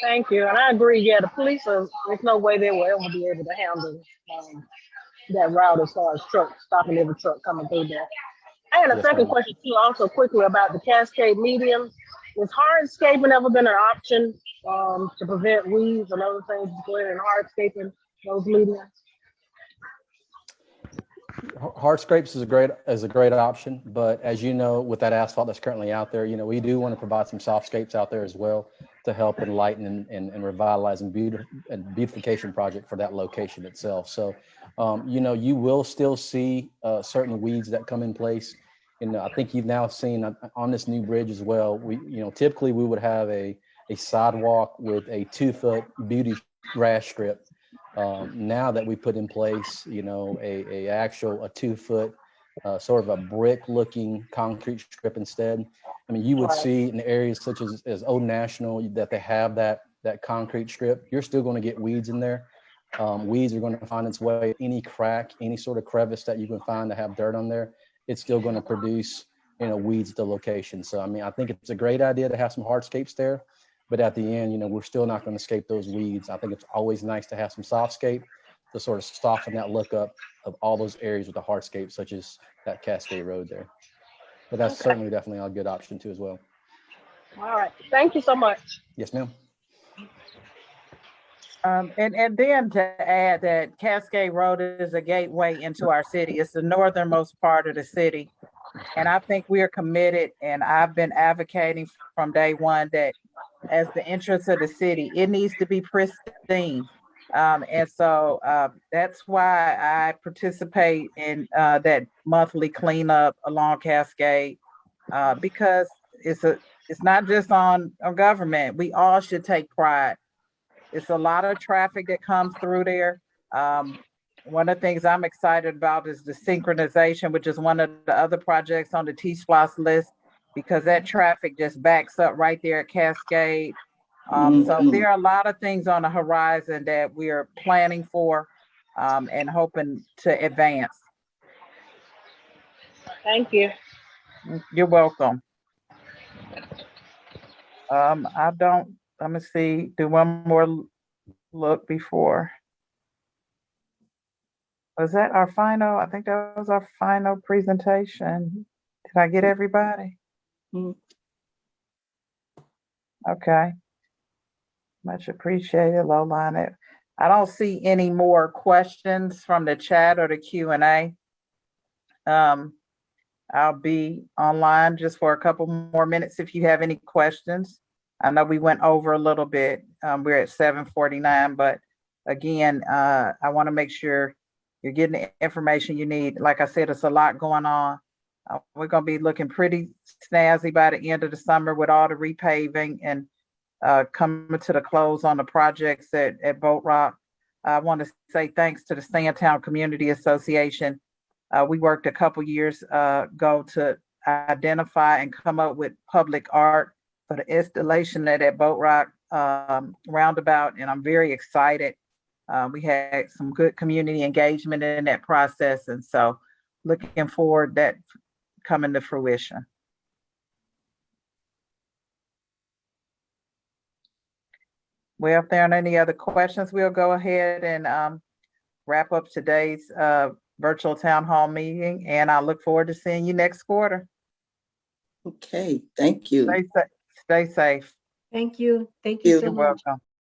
Thank you. And I agree. Yeah, the police there's no way they will ever be able to handle that route as far as trucks, stopping every truck coming through there. I had a second question too, also quickly about the Cascade medians. Has hardscaping ever been an option to prevent weeds and other things going in hardscaping those medians? Hardscapes is a great option, but as you know, with that asphalt that's currently out there, you know, we do want to provide some softscapes out there as well to help enlighten and revitalize and beautification project for that location itself. So, you know, you will still see certain weeds that come in place. And I think you've now seen on this new bridge as well, you know, typically we would have a sidewalk with a 2-foot beauty grass strip. Now that we put in place, you know, a 2-foot sort of a brick looking concrete strip instead. I mean, you would see in areas such as Old National that they have that concrete strip. You're still going to get weeds in there. Weeds are going to find its way, any crack, any sort of crevice that you can find to have dirt on there. It's still going to produce, you know, weeds at the location. So, I mean, I think it's a great idea to have some hardscapes there, but at the end, you know, we're still not going to escape those weeds. I think it's always nice to have some softscape to sort of soften that look up of all those areas with the hardscape, such as that Cascade Road there. But that's certainly definitely a good option too as well. All right. Thank you so much. Yes, ma'am. And then to add that Cascade Road is a gateway into our city. It's the northernmost part of the city. And I think we are committed, and I've been advocating from day one that as the entrance of the city, it needs to be pristine. And so that's why I participate in that monthly cleanup along Cascade, because it's not just on government. We all should take pride. It's a lot of traffic that comes through there. One of the things I'm excited about is the synchronization, which is one of the other projects on the T-SPLOST list, because that traffic just backs up right there at Cascade. So there are a lot of things on the horizon that we are planning for and hoping to advance. Thank you. You're welcome. Let me see, do one more look before. Was that our final? I think that was our final presentation. Did I get everybody? Okay. Much appreciated, Lowline. I don't see any more questions from the chat or the Q&A. I'll be online just for a couple more minutes if you have any questions. I know we went over a little bit. We're at 7:49, but again, I want to make sure you're getting the information you need. Like I said, it's a lot going on. We're going to be looking pretty snazzy by the end of the summer with all the repaving and coming to the close on the projects at Boat Rock. I want to say thanks to the Sandtown Community Association. We worked a couple years ago to identify and come up with public art for the installation at Boat Rock roundabout, and I'm very excited. We had some good community engagement in that process, and so looking forward that coming to fruition. Well, if there aren't any other questions, we'll go ahead and wrap up today's virtual town hall meeting, and I look forward to seeing you next quarter. Okay, thank you. Stay safe. Thank you. Thank you so You're much. welcome.